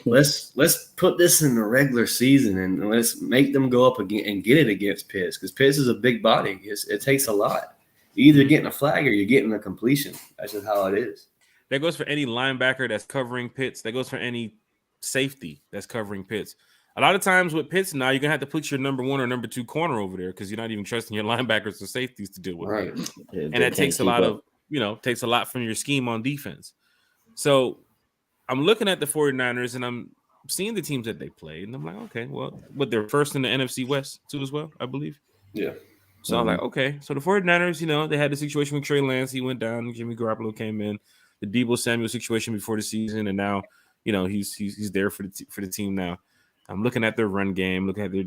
let's put this in the regular season and let's make them go up again and get it against Pitts, because Pitts is a big body. It takes a lot. You're either getting a flag or you're getting a completion. That's just how it is. That goes for any linebacker that's covering Pitts. That goes for any safety that's covering Pitts. A lot of times with Pitts now, you're going to have to put your number 1 or number 2 corner over there because you're not even trusting your linebackers or safeties to deal with it. Yeah, and that takes a lot takes a lot from your scheme on defense. So I'm looking at the 49ers and I'm seeing the teams that they played. And I'm like, okay, well, they're first in the NFC West too as well, I believe. Yeah. So I'm like, okay. So the 49ers, they had the situation with Trey Lance. He went down. Jimmy Garoppolo came in. The Deebo Samuel situation before the season. And now, he's there for the team now. I'm looking at their run game, looking at their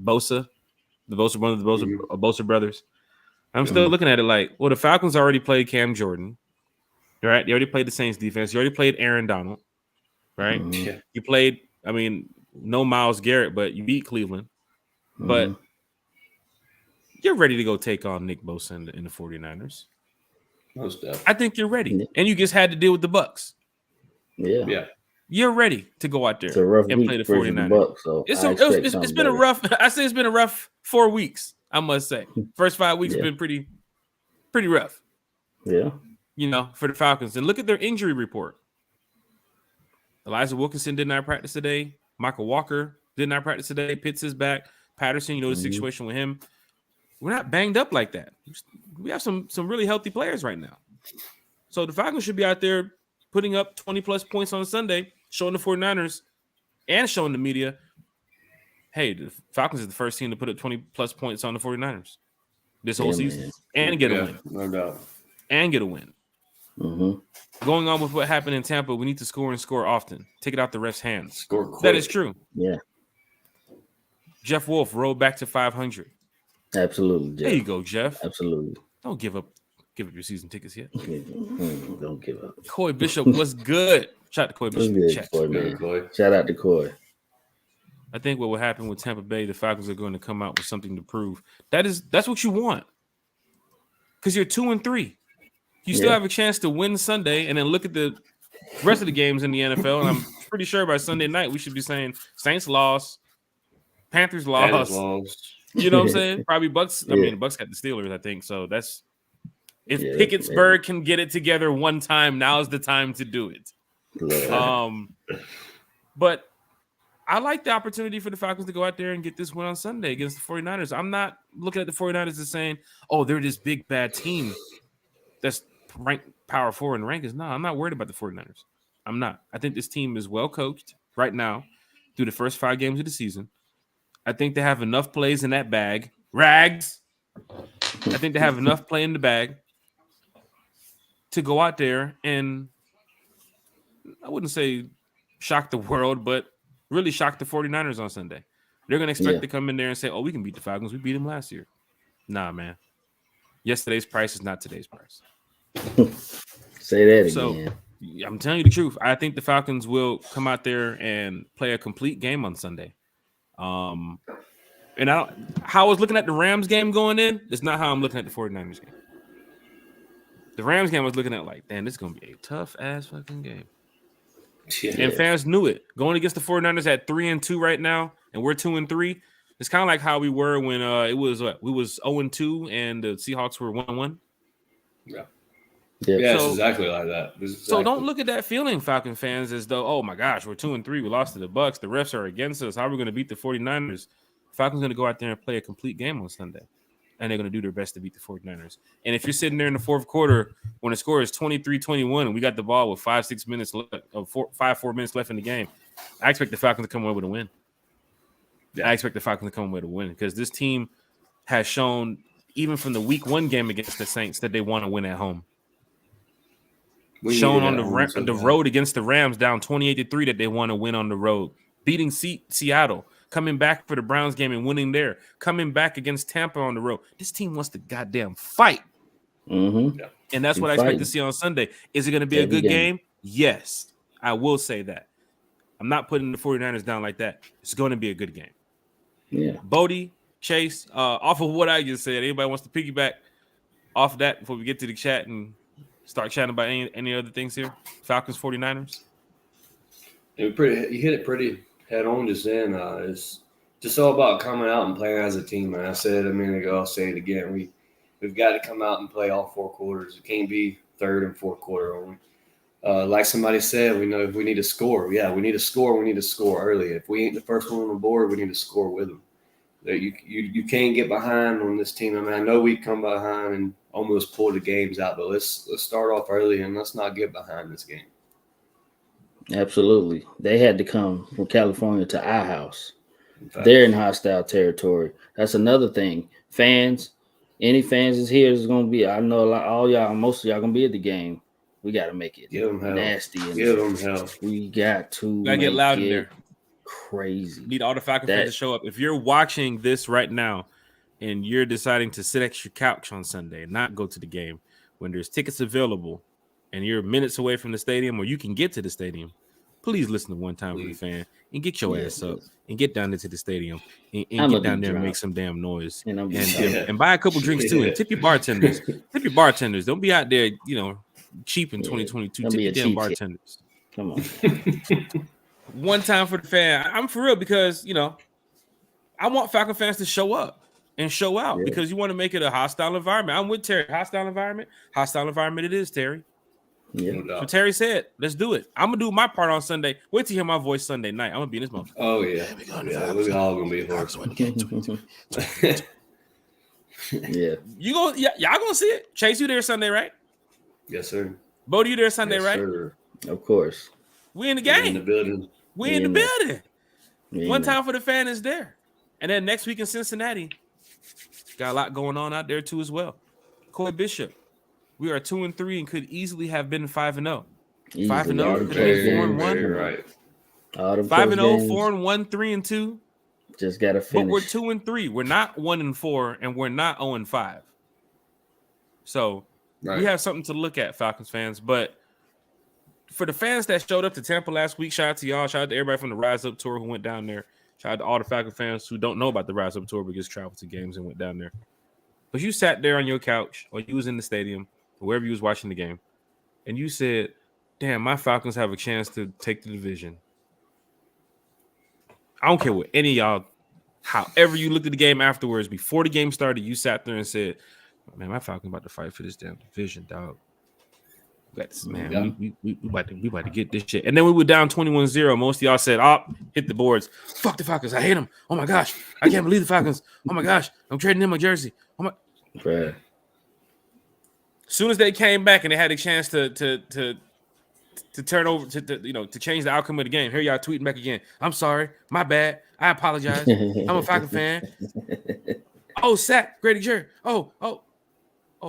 Bosa, one of the Bosa brothers. I'm still looking at it like, well, the Falcons already played Cam Jordan, right? They already played the Saints defense. You already played Aaron Donald, right? Yeah. You played, no Myles Garrett, but you beat Cleveland. But you're ready to go take on Nick Bosa in the 49ers. Most definitely. I think you're ready. And you just had to deal with the Bucs. Yeah. Yeah. You're ready to go out there and play the 49ers. Bucs, so it's been a rough. I say it's been a rough 4 weeks. I must say, first 5 weeks have been pretty rough. Yeah, for the Falcons. And look at their injury report. Elijah Wilkinson did not practice today. Michael Walker did not practice today. Pitts is back. Patterson, the situation with him. We're not banged up like that. We have some really healthy players right now. So the Falcons should be out there putting up 20-plus points on Sunday, showing the 49ers and showing the media, hey, the Falcons is the first team to put up 20-plus points on the 49ers this whole season and get a win. No doubt. And get a win. Mm-hmm. Going on with what happened in Tampa, we need to score and score often. Take it out the ref's hands. Score quick. That is true. Yeah. Jeff Wolf rolled back to 500. Absolutely, Jeff. There you go, Jeff. Absolutely. Don't give up give up your season tickets yet. Don't give up. Coy Bishop was good. Shout out to Coy Bishop. Good, Coy, man. Shout out to Coy. I think what will happen with Tampa Bay, the Falcons are going to come out with something to prove. That's what you want. Because you're 2-3. You still have a chance to win Sunday and then look at the rest of the games in the NFL. And I'm pretty sure by Sunday night we should be saying Saints lost, Panthers lost. You know what I'm saying? Probably Bucks. I mean, the Bucks got the Steelers, I think. So that's if Pittsburgh can get it together one time, now's the time to do it. But I like the opportunity for the Falcons to go out there and get this win on Sunday against the 49ers. I'm not looking at the 49ers as saying, oh, they're this big bad team that's ranked power 4 in the rankings. No, I'm not worried about the 49ers. I'm not. I think this team is well coached right now through the first 5 games of the season. I think they have enough plays in that bag. Rags. I think they have enough play in the bag to go out there and I wouldn't say shock the world, but really shock the 49ers on Sunday. They're going to expect to come in there and say, oh, we can beat the Falcons. We beat them last year. Nah, man. Yesterday's price is not today's price. Say that again. So I'm telling you the truth. I think the Falcons will come out there and play a complete game on Sunday. And how I was looking at the Rams game going in, it's not how I'm looking at the 49ers game. The Rams game I was looking at like, damn, this is going to be a tough-ass fucking game. Yeah. And fans knew it. Going against the 49ers at 3-2 right now, and we're 2-3. It's kind of like how we were when we was 0-2 and the Seahawks were 1-1. Yeah, it's exactly like that. So don't look at that feeling, Falcon fans, as though, oh my gosh, we're 2-3. We lost to the Bucks. The refs are against us. How are we going to beat the 49ers? Falcons going to go out there and play a complete game on Sunday. And they're going to do their best to beat the 49ers. And if you're sitting there in the fourth quarter when the score is 23-21 and we got the ball with 4 minutes left in the game, I expect the Falcons to come away with a win. I expect the Falcons to come away with a win because this team has shown, even from the week 1 game against the Saints, that they want to win at home. Shown on the road against the Rams down 28-3 that they want to win on the road. Beating Seattle. Coming back for the Browns game and winning there. Coming back against Tampa on the road. This team wants to goddamn fight. Mm-hmm. And that's what I expect to see on Sunday. Is it going to be a good game? Yes, I will say that. I'm not putting the 49ers down like that. It's going to be a good game. Yeah. Bodie, Chase, off of what I just said, anybody wants to piggyback off that before we get to the chat and start chatting about any other things here? Falcons, 49ers? You hit it pretty head on just then. It's just all about coming out and playing as a team. And I said it a minute ago, I'll say it again. We've got to come out and play all 4 quarters. It can't be third and fourth quarter only. Like somebody said, we know if we need to score. Yeah, we need to score. We need to score early. If we ain't the first one on the board, we need to score with them. You can't get behind on this team. I mean, I know we come behind and almost pull the games out, but let's start off early and let's not get behind this game. Absolutely. They had to come from California to our house. They're in hostile territory. That's another thing. Fans, any fans is here is going to be, I know most of y'all going to be at the game. We got to make it nasty. Give them hell. We got to get loud in there. Crazy. Need all the Falcon fans to show up. If you're watching this right now and you're deciding to sit at your couch on Sunday and not go to the game, when there's tickets available and you're minutes away from the stadium or you can get to the stadium, please listen to One Time for the Fan and get your ass up and get down into the stadium and get down there and make some damn noise and buy a couple drinks too and tip your bartenders. Tip your bartenders. Don't be out there, cheap in 2022. Tip your damn bartenders. Come on. One Time for the Fan. I'm for real because, I want Falcon fans to show up and show out because you want to make it a hostile environment. I'm with Terry. Hostile environment. Hostile environment it is, Terry. Yeah. So Terry said, let's do it. I'm going to do my part on Sunday. Wait to hear my voice Sunday night. I'm going to be in this moment. Oh, yeah. We're all going to be here. Yeah. Y'all going to see it. Chase, you there Sunday, right? Yes, sir. Bodie, you there Sunday, right? Sir. Of course. We in the game. In the building. We in the building. One Time for the Fan is there. And then next week in Cincinnati, got a lot going on out there too as well. Coy Bishop. We are 2-3 and could easily have been 5-0. 5-0 could be 4-1. Right. 5-0, 4-1, 3-2. Just gotta finish. But we're 2-3. We're not 1-4, and we're not 0-5. So We have something to look at, Falcons fans. But for the fans that showed up to Tampa last week, shout out to y'all. Shout out to everybody from the Rise Up Tour who went down there. Shout out to all the Falcon fans who don't know about the Rise Up Tour but just traveled to games and went down there. But you sat there on your couch or you was in the stadium or wherever you was watching the game, and you said, damn, my Falcons have a chance to take the division. I don't care what any of y'all, however you looked at the game afterwards, before the game started, you sat there and said, man, my Falcons about to fight for this damn division, dog. Man, we about to get this shit. And then we were down 21-0. Most of y'all said, hit the boards. Fuck the Falcons. I hate them. Oh, my gosh. I can't believe the Falcons. Oh, my gosh. I'm trading in my jersey. Oh, my. Right. As soon as they came back and they had a chance to turn over, to change the outcome of the game, here y'all tweeting back again. I'm sorry. My bad. I apologize. I'm a Falcon fan. Oh, sack. Grady Jerry. Oh,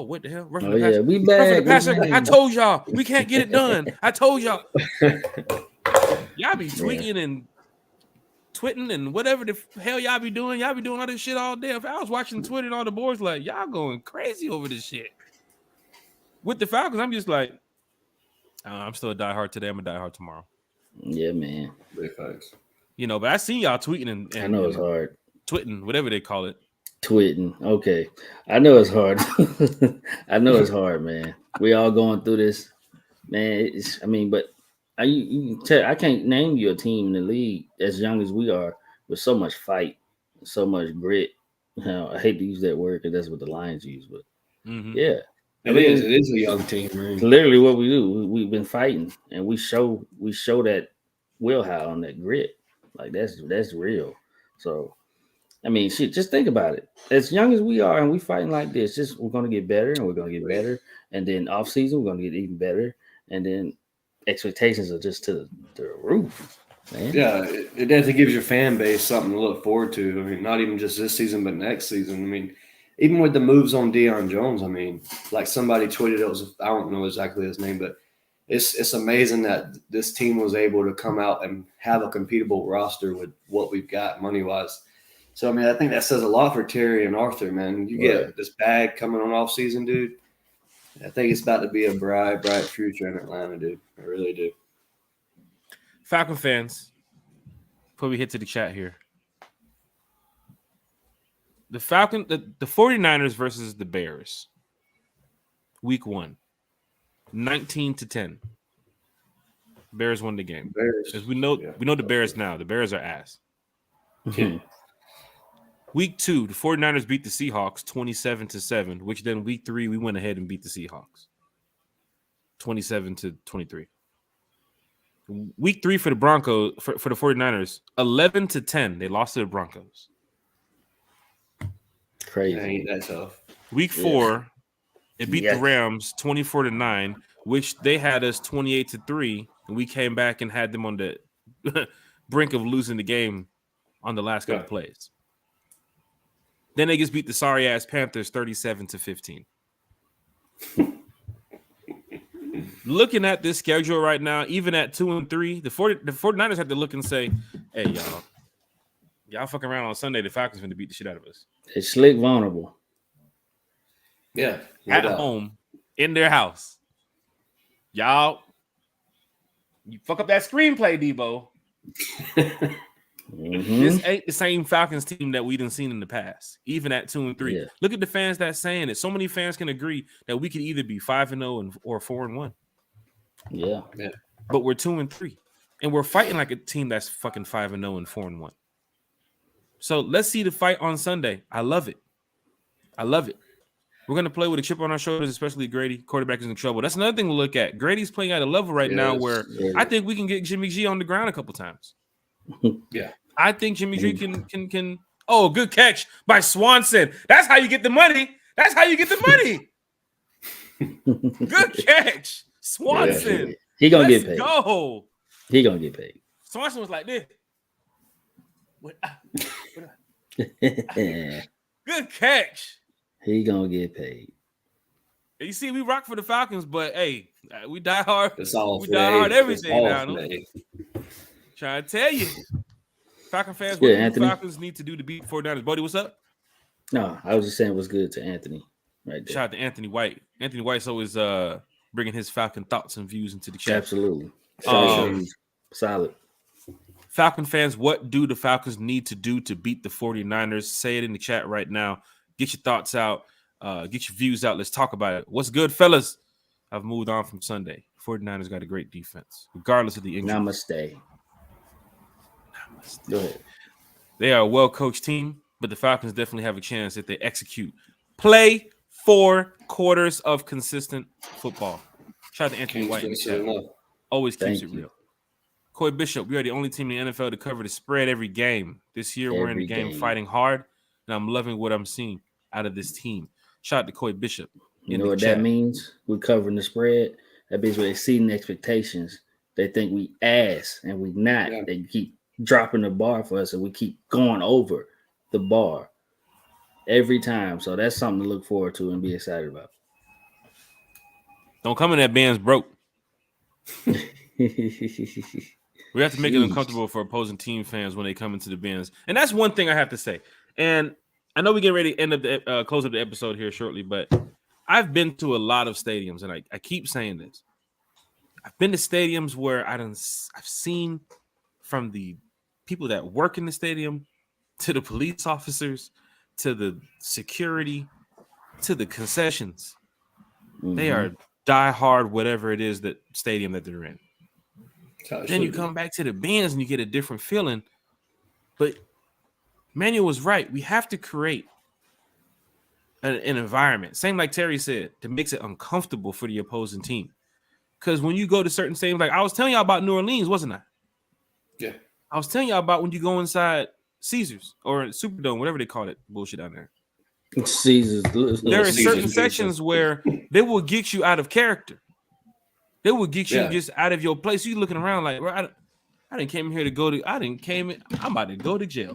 what the hell? Yeah, we back. I told y'all we can't get it done. I told y'all. Y'all be tweeting and twitting and whatever the hell y'all be doing. Y'all be doing all this shit all day. If I was watching Twitter and all the boards, like, y'all going crazy over this shit. With the Falcons, I'm just like, I'm still a diehard today. I'm a diehard tomorrow. Yeah, man. Big facts. But I seen y'all tweeting and I know it's hard. Twitting, whatever they call it. Tweeting. Okay. I know it's hard. I know it's hard, man. We all going through this, man. But I can't name you a team in the league as young as we are with so much fight, so much grit. I hate to use that word because that's what the Lions use, but yeah. It is a young team, man. Literally what we do. We've been fighting and we show that willpower and that grit. Like that's real. So shit, just think about it. As young as we are and we fighting like this, we're gonna get better and we're gonna get better. And then off season, we're gonna get even better. And then expectations are just to the roof, man. Yeah, it definitely gives your fan base something to look forward to. Not even just this season, but next season. Even with the moves on Deion Jones, like somebody tweeted, I don't know exactly his name, but it's amazing that this team was able to come out and have a competitive roster with what we've got money-wise. So, I think that says a lot for Terry and Arthur, man. You get this bag coming on off season, dude. I think it's about to be a bright future in Atlanta, dude. I really do. Falcon fans, before we hit to the chat here. The 49ers versus the Bears. Week 1. 19-10. Bears won the game. As we know the Bears now. The Bears are ass. Week 2, the 49ers beat the Seahawks 27-7, which then week 3 we went ahead and beat the Seahawks 27-23. Week 3 for the Broncos for the 49ers 11-10. They lost to the Broncos. Crazy. Ain't that tough. Week 4, it beat the Rams 24-9, which they had us 28-3, and we came back and had them on the brink of losing the game on the last couple plays. Then they just beat the sorry-ass Panthers 37-15. Looking at this schedule right now, even at 2-3, the 49ers have to look and say, hey, y'all fucking around on Sunday, the Falcons going to beat the shit out of us. It's slick vulnerable. Yeah. At home, in their house. Y'all, you fuck up that screenplay, Debo. This ain't the same Falcons team that we done seen in the past, even at 2-3. Yeah. Look at the fans that's saying it. So many fans can agree that we could either be 5-0 or 4-1. Yeah. But we're 2-3. And we're fighting like a team that's fucking 5-0 and 4-1. So let's see the fight on Sunday. I love it. We're going to play with a chip on our shoulders, especially Grady. Quarterback is in trouble. That's another thing to look at. Grady's playing at a level right now where I think we can get Jimmy G on the ground a couple times. Yeah. I think Jimmy G can. Oh, good catch by Swanson. That's how you get the money. Good catch. Swanson. He going to get paid. Go. He going to get paid. Swanson was like this. Good catch. He gonna get paid. You see, we rock for the Falcons, but hey, we die hard. It's all we die hard everything now. Trying to tell you, Falcon fans, what the Falcons need to do to beat the 49ers. Buddy, what's up? No, I was just saying what's good to Anthony. right there. Shout out to Anthony White. Anthony White's always bringing his Falcon thoughts and views into the chat. Absolutely. Solid. Falcon fans, what do the Falcons need to do to beat the 49ers? Say it in the chat right now. Get your thoughts out. Get your views out. Let's talk about it. What's good, fellas? I've moved on from Sunday. 49ers got a great defense, regardless of the injury. Namaste. Go ahead. They are a well-coached team, but the Falcons definitely have a chance if they execute. Play 4 quarters of consistent football. Shout out to Anthony White in the chat. Always keeps it real. Coy Bishop, we are the only team in the NFL to cover the spread every game. This year, we're in the game fighting hard, and I'm loving what I'm seeing out of this team. Shout out to Coy Bishop. You know what that means? We're covering the spread. That means we're exceeding expectations. They think we ass, and we not. Yeah. They keep dropping the bar for us, and we keep going over the bar every time. So that's something to look forward to and be excited about. Don't come in that band's broke. We have to make it uncomfortable for opposing team fans when they come into the bins. And that's one thing I have to say. And I know we get ready to end up the close up the episode here shortly, but I've been to a lot of stadiums, and I keep saying this. I've been to stadiums where I've seen from the people that work in the stadium to the police officers to the security to the concessions. Mm-hmm. They are diehard whatever it is that stadium that they're in. Then you come back to the bands and you get a different feeling. But Manuel was right. We have to create an environment, same like Terry said, to make it uncomfortable for the opposing team. Because when you go to certain stadiums, like I was telling y'all about New Orleans, wasn't I? Yeah. I was telling y'all about when you go inside Caesars or Superdome, whatever they call it, bullshit down there. Caesars. There are certain sections where they will get you out of character. They will get you just out of your place. You looking around like, bro, I didn't came here to go to. I'm about to go to jail.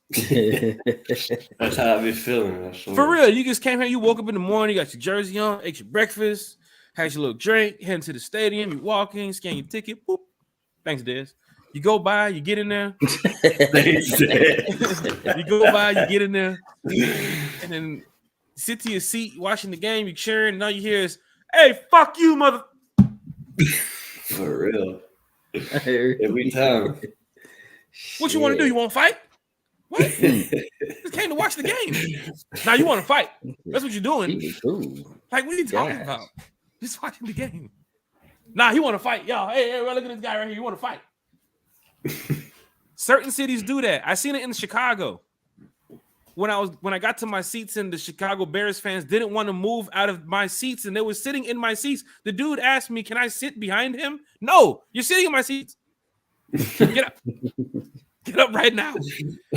That's how I be feeling. For real, you just came here. You woke up in the morning, you got your jersey on, ate your breakfast, had your little drink, heading to the stadium. You walk in, scan your ticket. Boop. Thanks, Des. You go by, you get in there. You go by, you get in there, and then sit to your seat, watching the game. You cheering, and all you hear is, "Hey, fuck you, mother." For real. Every time. What you want to do? You want to fight? What? Just came to watch the game. Now you want to fight. That's what you're doing. Like, what are you talking about? Just watching the game. Nah, you want to fight. Yo, hey, look at this guy right here. You want to fight. Certain cities do that. I seen it in Chicago. When I got to my seats and the Chicago Bears fans didn't want to move out of my seats and they were sitting in my seats. The dude asked me, "Can I sit behind him?" No, you're sitting in my seats. Get up. Get up right now.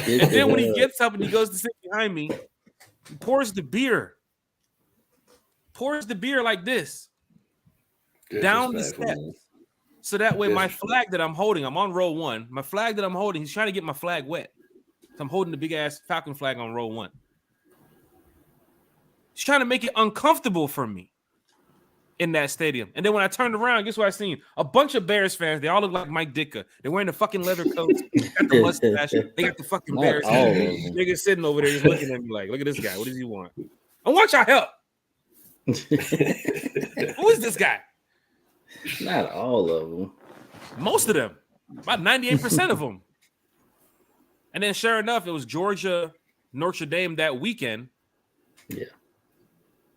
And then when he gets up and he goes to sit behind me, he pours the beer. Pours the beer like this. Down the steps. So that way my flag that I'm holding, I'm on row 1. My flag that I'm holding, he's trying to get my flag wet. So I'm holding the big ass Falcon flag on row 1. He's trying to make it uncomfortable for me in that stadium. And then when I turned around, guess what I seen? A bunch of Bears fans. They all look like Mike Ditka. They're wearing the fucking leather coats. Got the mustache. They got the fucking Bears. Niggas sitting over there just looking at me like, look at this guy. What does he want? I want y'all help. Who is this guy? Not all of them. Most of them. About 98% of them. And then sure enough, it was Georgia, Notre Dame that weekend. Yeah.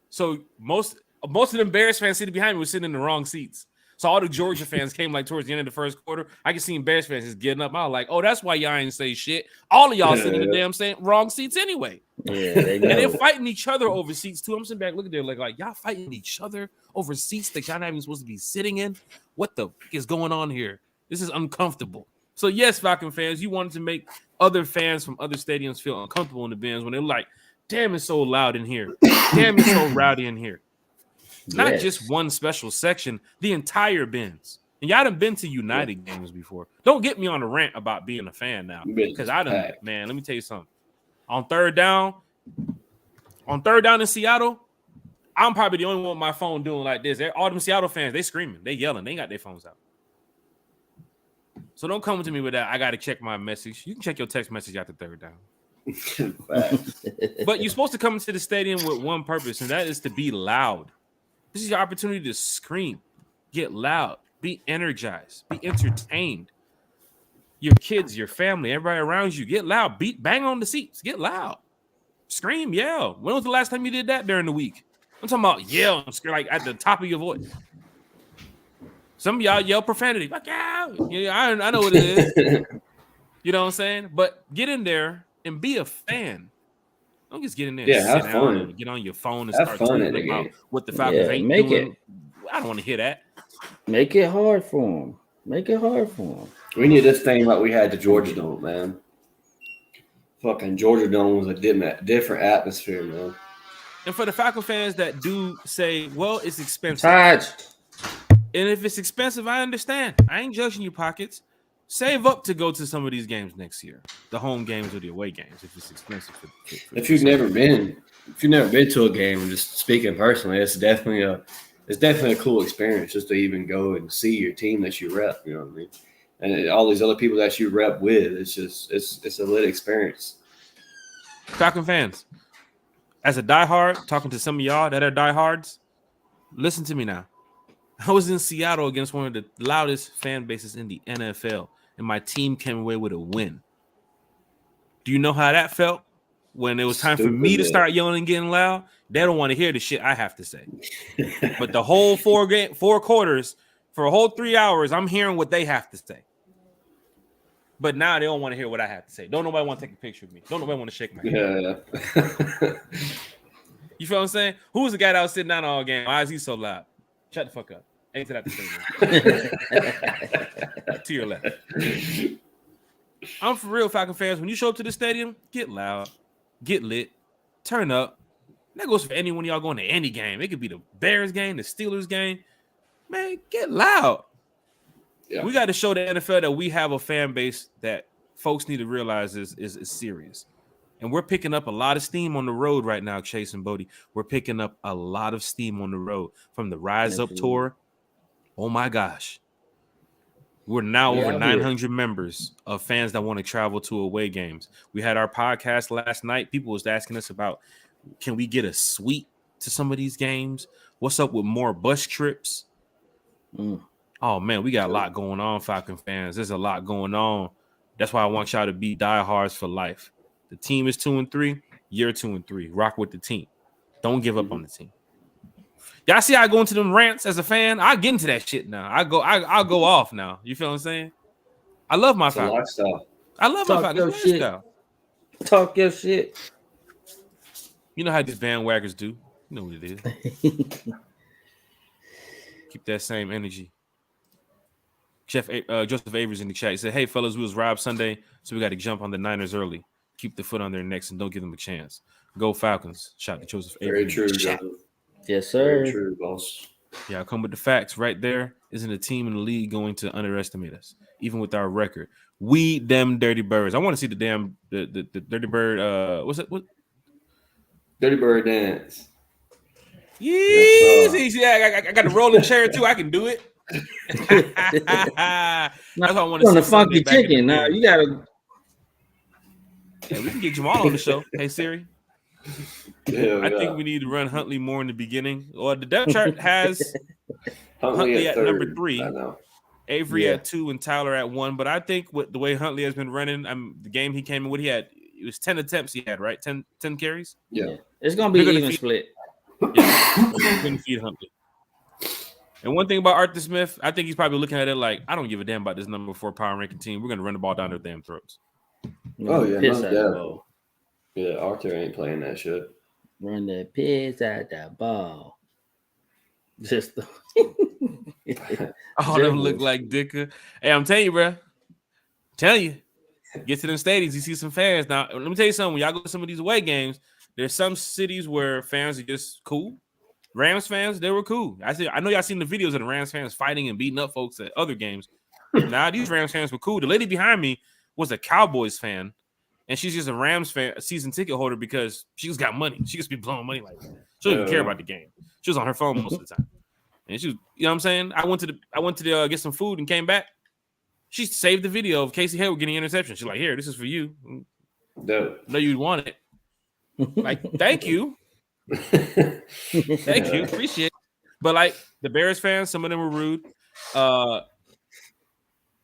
So most of them Bears fans sitting behind me were sitting in the wrong seats. So all the Georgia fans came like towards the end of the first quarter. I could see Bears fans just getting up. I was like, oh, that's why y'all ain't say shit. All of y'all sitting in the damn wrong seats anyway. Yeah, they know. And they're fighting each other over seats too. I'm sitting back looking at there like y'all fighting each other over seats that y'all not even supposed to be sitting in. What the fuck is going on here? This is uncomfortable. So yes, Falcon fans, you wanted to make other fans from other stadiums feel uncomfortable in the bins when they're like, damn, it's so loud in here. Damn, it's so rowdy in here. Not just one special section, the entire bins. And y'all done been to United games before. Don't get me on a rant about being a fan now. Because I done, man, let me tell you something. On third down in Seattle, I'm probably the only one with my phone doing like this. All them Seattle fans, they screaming, they yelling, they ain't got their phones out. So don't come to me with that. I got to check my message. You can check your text message after third down. But you're supposed to come into the stadium with one purpose, and that is to be loud. This is your opportunity to scream, get loud, be energized, be entertained. Your kids, your family, everybody around you, get loud, bang on the seats, get loud, scream, yell. When was the last time you did that during the week? I'm talking about yell and scream like at the top of your voice. Some of y'all yell profanity, like yeah, I know what it is. You know what I'm saying? But get in there and be a fan. Don't just get in there and sit down and get on your phone and start tweeting about what the Falcons ain't doing. I don't want to hear that. Make it hard for them. We need this thing like we had the Georgia Dome, man. Fucking Georgia Dome was a different atmosphere, man. And for the Falcon fans that do say, well, it's expensive. And if it's expensive, I understand. I ain't judging your pockets. Save up to go to some of these games next year, the home games or the away games, if it's expensive. If you've never been to a game, just speaking personally, it's definitely a cool experience just to even go and see your team that you rep. You know what I mean? And all these other people that you rep with, it's a lit experience. Falcon fans, as a diehard, talking to some of y'all that are diehards, listen to me now. I was in Seattle against one of the loudest fan bases in the NFL, and my team came away with a win. Do you know how that felt when it was time for me to start yelling and getting loud? They don't want to hear the shit I have to say. But the whole four quarters, for a whole 3 hours, I'm hearing what they have to say. But now they don't want to hear what I have to say. Don't nobody want to take a picture of me. Don't nobody want to shake my hand. Yeah. You feel what I'm saying? Who was the guy that was sitting down all game? Why is he so loud? Shut the fuck up. Exit out the stadium. To your left. I'm for real, Falcon fans. When you show up to the stadium, get loud, get lit, turn up. That goes for anyone y'all going to any game. It could be the Bears game, the Steelers game. Man, get loud. Yeah. We got to show the NFL that we have a fan base that folks need to realize is serious. And we're picking up a lot of steam on the road right now, Chase and Bodie. We're picking up a lot of steam on the road from the Rise Up tour. Oh, my gosh. We're now over 900 members of fans that want to travel to away games. We had our podcast last night. People was asking us about, can we get a suite to some of these games? What's up with more bus trips? Oh, man, we got a lot going on, Falcon fans. There's a lot going on. That's why I want y'all to be diehards for life. The team is 2-3. You're 2-3. Rock with the team. Don't give up on the team. Y'all see how I go into them rants as a fan? I get into that shit now. I'll go off now. You feel what I'm saying? I love my Falcons. I love my Falcons lifestyle. Talk your shit. You know how these bandwagons do. You know what it is. Keep that same energy. Chef Joseph Avery's in the chat. He said, hey, fellas, we was robbed Sunday, so we got to jump on the Niners early. Keep the foot on their necks and don't give them a chance. Go Falcons. Shout to Joseph Avery. Very true, Joseph. Yes, sir. Very true, boss. Yeah, I'll come with the facts right there. Isn't a team in the league going to underestimate us, even with our record? We them dirty birds. I want to see the damn the dirty bird. What's it? What? Dirty bird dance. Easy. Yeah, I got the rolling chair too. I can do it. That's what I want to see. On the funky chicken. Now you gotta. Yeah, we can get Jamal on the show. Hey Siri. Yeah, I think we need to run Huntley more in the beginning. Or the depth chart has Huntley at number 3, Avery at 2, and Tyler at 1. But I think with the way Huntley has been running, the game he came in with, it was 10 attempts he had, right? 10 carries? Yeah. It's going to be an even split. Yeah, we're going to feed Huntley. And one thing about Arthur Smith, I think he's probably looking at it like, I don't give a damn about this number 4 power ranking team. We're going to run the ball down their damn throats. Oh, yeah. Yeah, Arthur ain't playing that shit. Run the piss out that ball. Just all them look like Dicker. Hey, I'm telling you, bro. Tell you. Get to them stadiums, you see some fans. Now, let me tell you something. When y'all go to some of these away games, there's some cities where fans are just cool. Rams fans, they were cool. I know y'all seen the videos of the Rams fans fighting and beating up folks at other games. Now, these Rams fans were cool. The lady behind me was a Cowboys fan. And she's just a Rams fan, a season ticket holder because she just got money. She just be blowing money like that. She doesn't even care about the game. She was on her phone most of the time. And she was, you know what I'm saying? I went to get some food and came back. She saved the video of Casey Hayward getting an interception. She's like, here, this is for you. Dope. No, you'd want it. Like, thank you. Thank you. Appreciate it. But like the Bears fans, some of them were rude.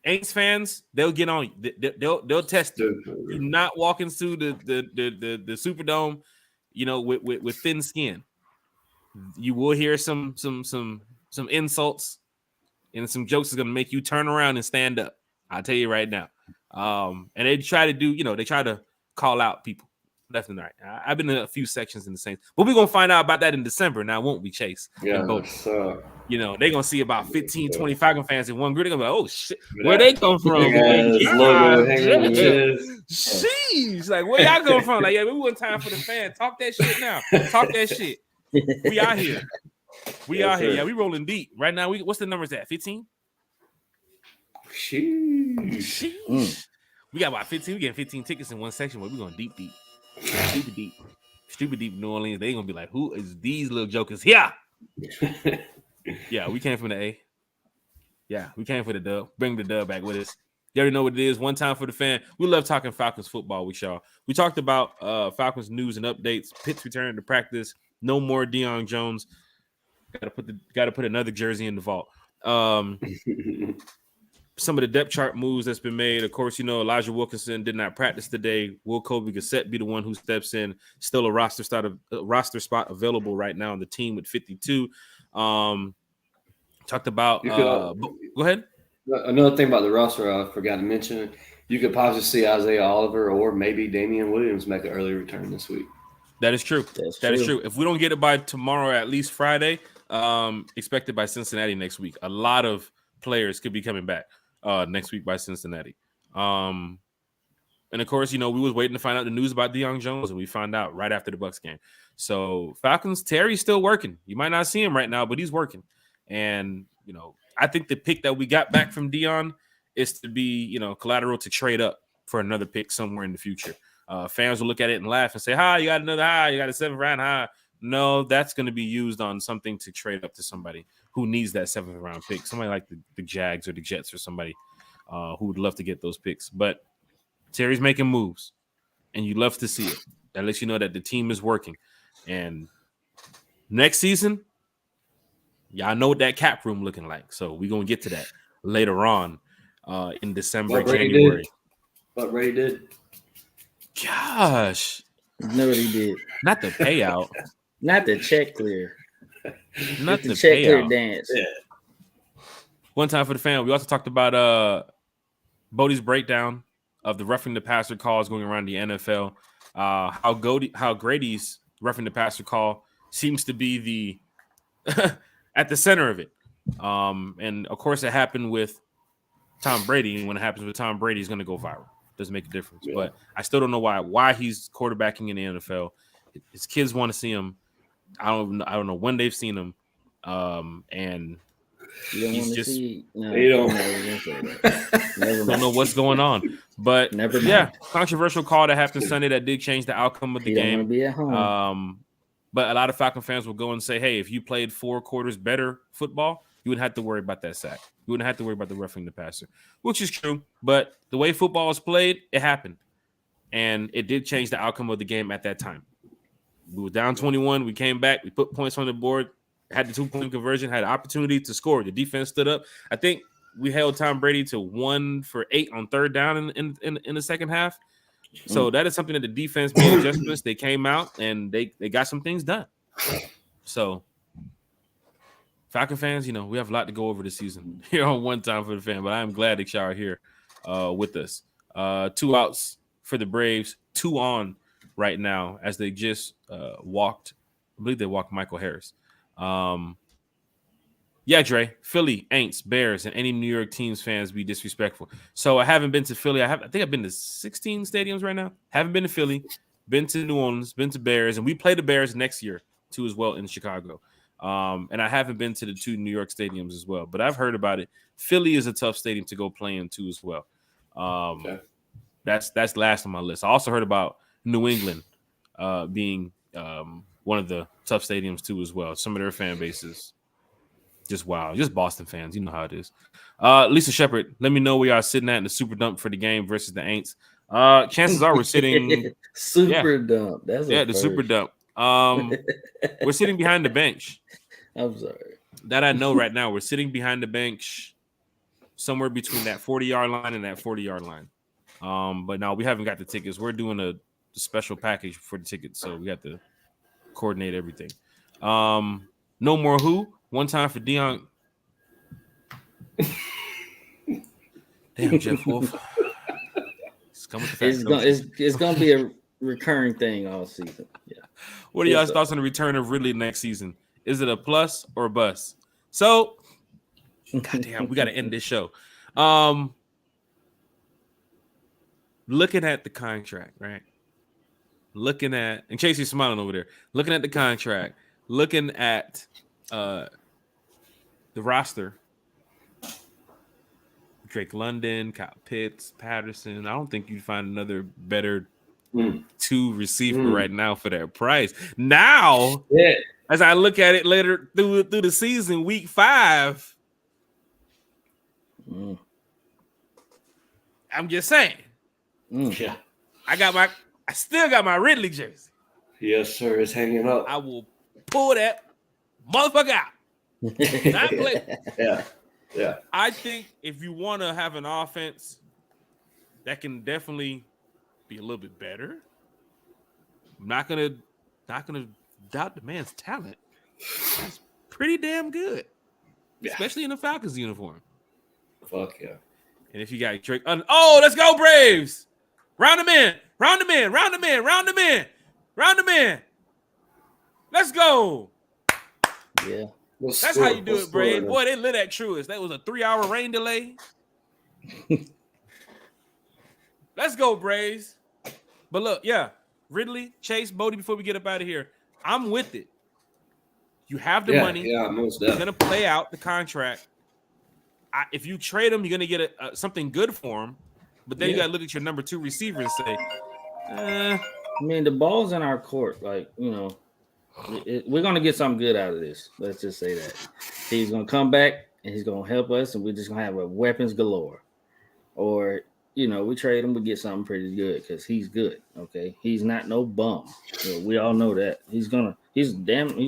Aints fans, they'll get on you. They'll test you. You're not walking through the Superdome, with thin skin. You will hear some insults and some jokes is gonna make you turn around and stand up. I'll tell you right now. And they try to do, they try to call out people left and right. I've been in a few sections in the Saints, but we're gonna find out about that in December. Now, won't we, Chase? Yeah, they're gonna see about 15, 20 Falcon fans in one group. They're gonna be like, oh shit, where they come from? Sheesh, like where y'all come from? Like, yeah, we want time for the fan. Talk that shit now. Talk that shit. We out here. We out here. Yeah, we rolling deep right now. What's the numbers at? 15? Sheesh. We got about 15. We getting 15 tickets in one section. Where we going deep. Stupid deep New Orleans. They gonna be like, who is these little jokers here? Yeah, we came from the A. Yeah, we came for the dub. Bring the dub back with us. You already know what it is. One time for the fan. We love talking Falcons football with y'all. We talked about Falcons news and updates. Pitts returning to practice. No more Deion Jones. Got to put another jersey in the vault. Some of the depth chart moves that's been made. Of course, Elijah Wilkinson did not practice today. Will Kobe Gassett be the one who steps in? Still a roster spot available right now on the team with 52. Talked about. Go ahead. Another thing about the roster, I forgot to mention. You could possibly see Isaiah Oliver or maybe Damian Williams make an early return this week. That is true. That is true. If we don't get it by tomorrow, at least Friday, expected by Cincinnati next week. A lot of players could be coming back next week by Cincinnati. And of course, we was waiting to find out the news about Deion Jones, and we found out right after the Bucs game. So Falcons, Terry's still working. You might not see him right now, but he's working. And I think the pick that we got back from Deion is to be, collateral to trade up for another pick somewhere in the future. Fans will look at it and laugh and say, you got another high, you got a 7th round high. No, that's going to be used on something to trade up to somebody who needs that 7th round pick. Somebody like the Jags or the Jets or somebody who would love to get those picks. But Terry's making moves, and you love to see it. That lets you know that the team is working. And next season, y'all know what that cap room looking like. So we're going to get to that later on in December, January. What Brady did. Gosh. No, he did. Not the payout. Not the check clear. Not the check payout. clear dance. Yeah. One time for the fan. We also talked about Bodie's breakdown of the roughing the passer calls going around the NFL. How Grady's roughing the passer call seems to be the at the center of it. And of course, it happened with Tom Brady. And when it happens with Tom Brady, he's going to go viral. Doesn't make a difference. Yeah. But I still don't know why he's quarterbacking in the NFL. His kids want to see him. I don't know when they've seen him. And he's just don't know what's going on. But controversial call that happened Sunday that did change the outcome of the game. Be at home. But a lot of Falcon fans will go and say, hey, if you played 4 quarters better football, you wouldn't have to worry about that sack. You wouldn't have to worry about the roughing the passer, which is true. But the way football is played, it happened. And it did change the outcome of the game at that time. We were down 21. We came back. We put points on the board, had the 2-point conversion, had an opportunity to score. The defense stood up. I think we held Tom Brady to 1 for 8 on 3rd down in the second half. So that is something that the defense made adjustments. They came out and they got some things done. So Falcon fans, we have a lot to go over this season here on One Time for the Fan, but I'm glad that y'all are here with us. 2 outs for the Braves, 2 on right now as they just walked. I believe they walked Michael Harris. Yeah, Dre, Philly, Aints, Bears, and any New York teams fans be disrespectful. So I haven't been to Philly. I think I've been to 16 stadiums right now. Haven't been to Philly, been to New Orleans, been to Bears, and we play the Bears next year too as well in Chicago. And I haven't been to the 2 New York stadiums as well, but I've heard about it. Philly is a tough stadium to go play in too as well. That's last on my list. I also heard about New England being one of the tough stadiums too as well. Some of their fan bases. Just wow. Just Boston fans. You know how it is. Lisa Shepard, let me know where y'all sitting at in the super dump for the game versus the Aints. Chances are we're sitting super dump. That's the super dump. We're sitting behind the bench. I'm sorry. That I know right now. We're sitting behind the bench somewhere between that 40-yard line and that 40-yard line. But no, we haven't got the tickets. We're doing a special package for the tickets, so we have to coordinate everything. No more who? One time for Dion. Damn, Jeff Wolf. It's gonna be a recurring thing all season. Yeah. What are y'all's thoughts on the return of Ridley next season? Is it a plus or a bust? So, goddamn, we got to end this show. Looking at the contract, right? Looking at, and Casey's smiling over there. Looking at the contract, looking at the roster. Drake London, Kyle Pitts, Patterson. I don't think you'd find another better two receiver right now for that price. Now, as I look at it later through the season, week 5, I'm just saying. Yeah, I still got my Ridley jersey. Yes, sir. It's hanging up. I will pull that motherfucker out. Not play. Yeah. I think if you want to have an offense that can definitely be a little bit better, I'm not gonna doubt the man's talent. He's pretty damn good, especially in the Falcons uniform. Fuck yeah! And if you got Drake, let's go Braves! Round them in. Let's go. Yeah. That's how you do it, Braves. Boy, they lit at Truist. That was a 3-hour rain delay. Let's go, Braves. But look, Ridley, Chase, Bodie, before we get up out of here, I'm with it. You have the money. Yeah, most definitely. You're going to play out the contract. If you trade him, you're going to get something good for him. But then you got to look at your number 2 receiver and say, I mean, the ball's in our court. Like, we're going to get something good out of this. Let's just say that. He's going to come back and he's going to help us, and we're just going to have weapons galore. Or, we trade him, we get something pretty good because he's good, okay? He's not no bum. We all know that. He's the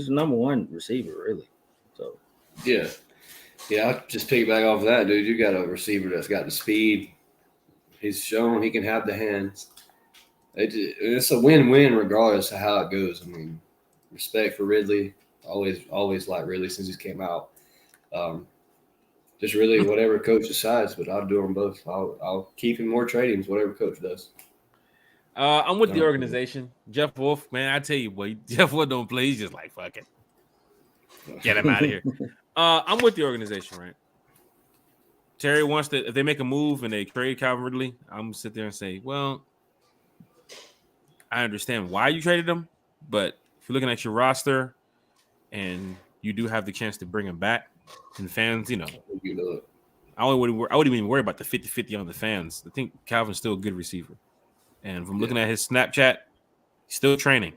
number 1 receiver, really. So, yeah, I'll just piggyback off of that, dude. You got a receiver that's got the speed. He's shown he can have the hands. It's a win-win regardless of how it goes. I mean, respect for Ridley. Always liked Ridley since he came out. Just really whatever coach decides, but I'll do them both. I'll keep him more trade-ins, whatever coach does. I'm with the organization. Jeff Wolf, man, I tell you, boy, Jeff Wolf don't play. He's just like, fuck it. Get him out of here. I'm with the organization, right? Terry wants to, if they make a move and they trade Calvin Ridley, I'm going to sit there and say, well, I understand why you traded him, but if you're looking at your roster and you do have the chance to bring him back, and fans, I wouldn't even worry about the 50-50 on the fans. I think Calvin's still a good receiver. And from looking at his Snapchat, he's still training.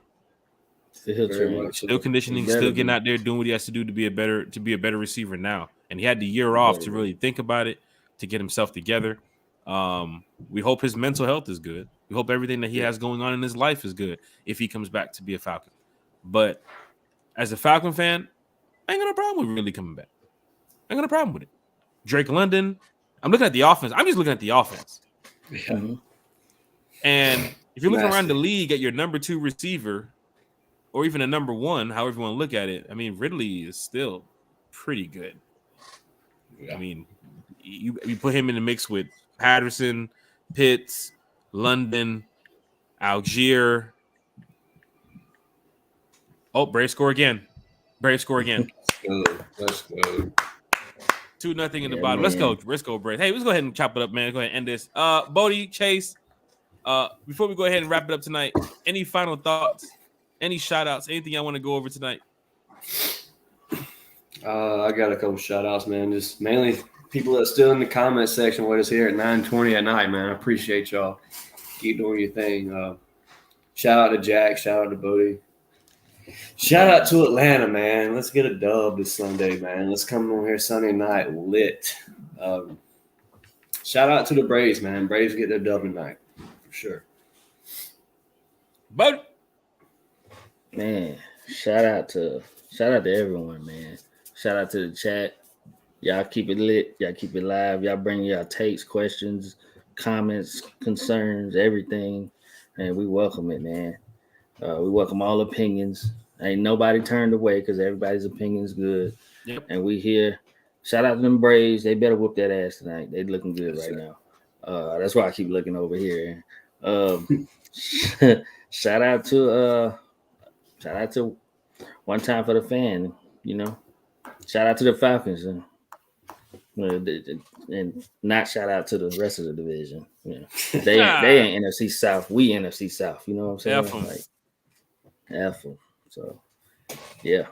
Still conditioning, still getting out there doing what he has to do to be a better receiver now. And he had the year off to really think about it, to get himself together. We hope his mental health is good. We hope everything that he has going on in his life is good if he comes back to be a Falcon. But as a Falcon fan, I ain't got no problem with really coming back. I ain't got no problem with it. Drake London, I'm looking at the offense. I'm just looking at the offense. Yeah. And if you're looking around the league at your number 2 receiver, or even a number 1, however you want to look at it, I mean, Ridley is still pretty good. Yeah. I mean, you put him in the mix with Patterson, Pitts, London, Algier. Oh, Braves score again. Let's go. 2-0 in the bottom. Man. Let's go, Braves. Hey, let's go ahead and chop it up, man. Go ahead and end this. Bodie, Chase, before we go ahead and wrap it up tonight, any final thoughts? Any shout-outs? Anything I want to go over tonight? I got a couple shout-outs, man. Just mainly people that are still in the comment section with us here at 9:20 at night, man. I appreciate y'all. Keep doing your thing. Shout out to Jack. Shout out to Bodie. Shout out to Atlanta, man. Let's get a dub this Sunday, man. Let's come on here Sunday night lit. Shout out to the Braves, man. Braves get their dub tonight for sure. But Man, shout out to everyone, man. Shout out to the chat. Y'all keep it lit. Y'all keep it live. Y'all bring y'all takes, questions, comments, concerns, everything. And we welcome it, man. We welcome all opinions. Ain't nobody turned away because everybody's opinion is good. Yep. And we here. Shout out to them Braves. They better whoop that ass tonight. They looking good right now. That's why I keep looking over here. Shout out to One Time for the Fan. You know, shout out to the Falcons and not shout out to the rest of the division. Yeah, they ain't NFC South. We NFC South. You know what I'm saying? F 'em. Like F 'em. So yeah.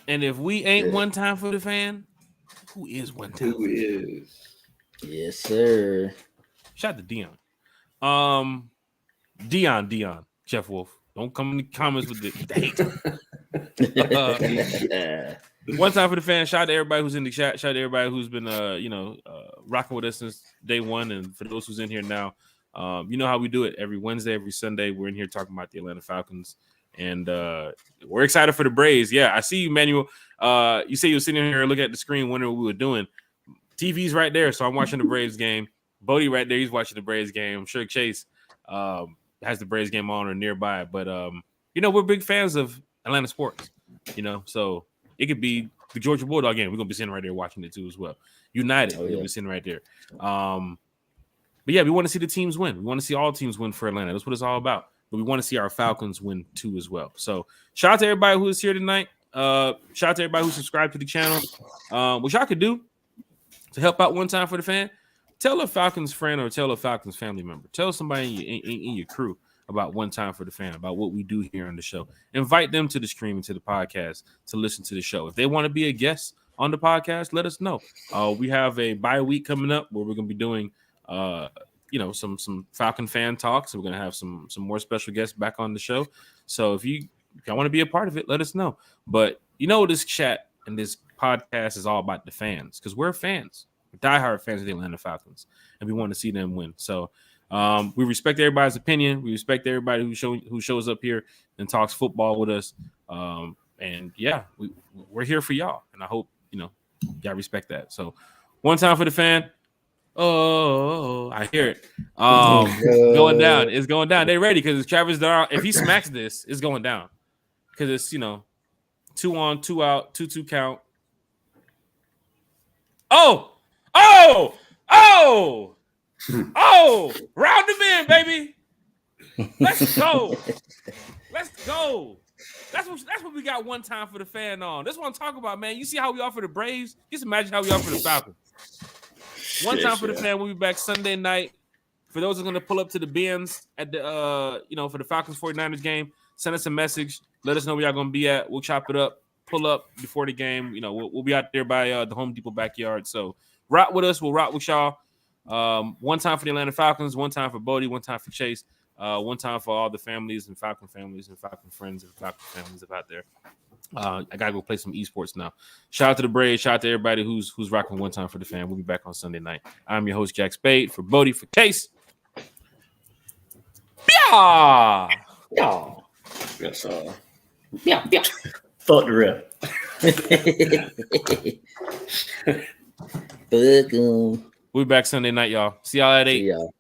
And if we ain't One Time for the Fan, who is One Time? Who is? Yes, sir. Shout out to Dion. Dion, Jeff Wolf. Don't come in the comments with the hate. One Time for the Fan. Shout out to everybody who's in the chat. Shout out to everybody who's been rocking with us since day one. And for those who's in here now, you know how we do it every Wednesday, every Sunday. We're in here talking about the Atlanta Falcons. And we're excited for the Braves. Yeah, I see you, Manuel. You say you were sitting here looking at the screen wondering what we were doing. TV's right there, so I'm watching the Braves game. Bodie right there, he's watching the Braves game. I'm sure Chase has the Braves game on or nearby. But, we're big fans of Atlanta sports, so it could be the Georgia Bulldog game. We're going to be sitting right there watching it too as well. United, we're going to be sitting right there. But, yeah, we want to see the teams win. We want to see all teams win for Atlanta. That's what it's all about. But we want to see our Falcons win too as well. So shout out to everybody who is here tonight. Shout out to everybody who subscribed to the channel. What y'all could do to help out One Time for the Fan, tell a Falcons friend or tell a Falcons family member. Tell somebody in your crew about One Time for the Fan, about what we do here on the show. Invite them to the stream and to the podcast to listen to the show. If they want to be a guest on the podcast, let us know. We have a bye week coming up where we're going to be doing some Falcon fan talks. We're going to have some more special guests back on the show. So if you want to be a part of it, let us know. But this chat and this podcast is all about the fans because we're fans. We're diehard fans of the Atlanta Falcons, and we want to see them win. So we respect everybody's opinion. We respect everybody who shows up here and talks football with us. And yeah, we're here for y'all, and I hope y'all respect that. So One Time for the Fan. Oh, I hear it. Going down. It's going down. They ready because Travis Darrell. If he smacks this, it's going down because it's 2 on, 2 out, 2-2 count. Oh, round the in, baby. Let's go. That's what we got One Time for the Fan on. That's what I'm talking about, man. You see how we are for the Braves? Just imagine how we are for the Falcons. One Time for the Fan. We'll be back Sunday night. For those who are going to pull up to the Benz at the for the Falcons 49ers game, send us a message. Let us know where y'all going to be at. We'll chop it up. Pull up before the game. We'll be out there by the Home Depot backyard. So rock with us. We'll rock with y'all. One time for the Atlanta Falcons. One time for Bodie. One time for Chase. One time for all the families and Falcon families and Falcon friends and Falcon families out there. I gotta go play some esports now. Shout out to the Braves. Shout out to everybody who's rocking One Time for the Fan. We'll be back on Sunday night. I'm your host, Jack Spade, for Bodie, for Case. Yeah. Yes, Yeah. Fuck the ref. We'll be back Sunday night, y'all. See y'all at 8. See y'all.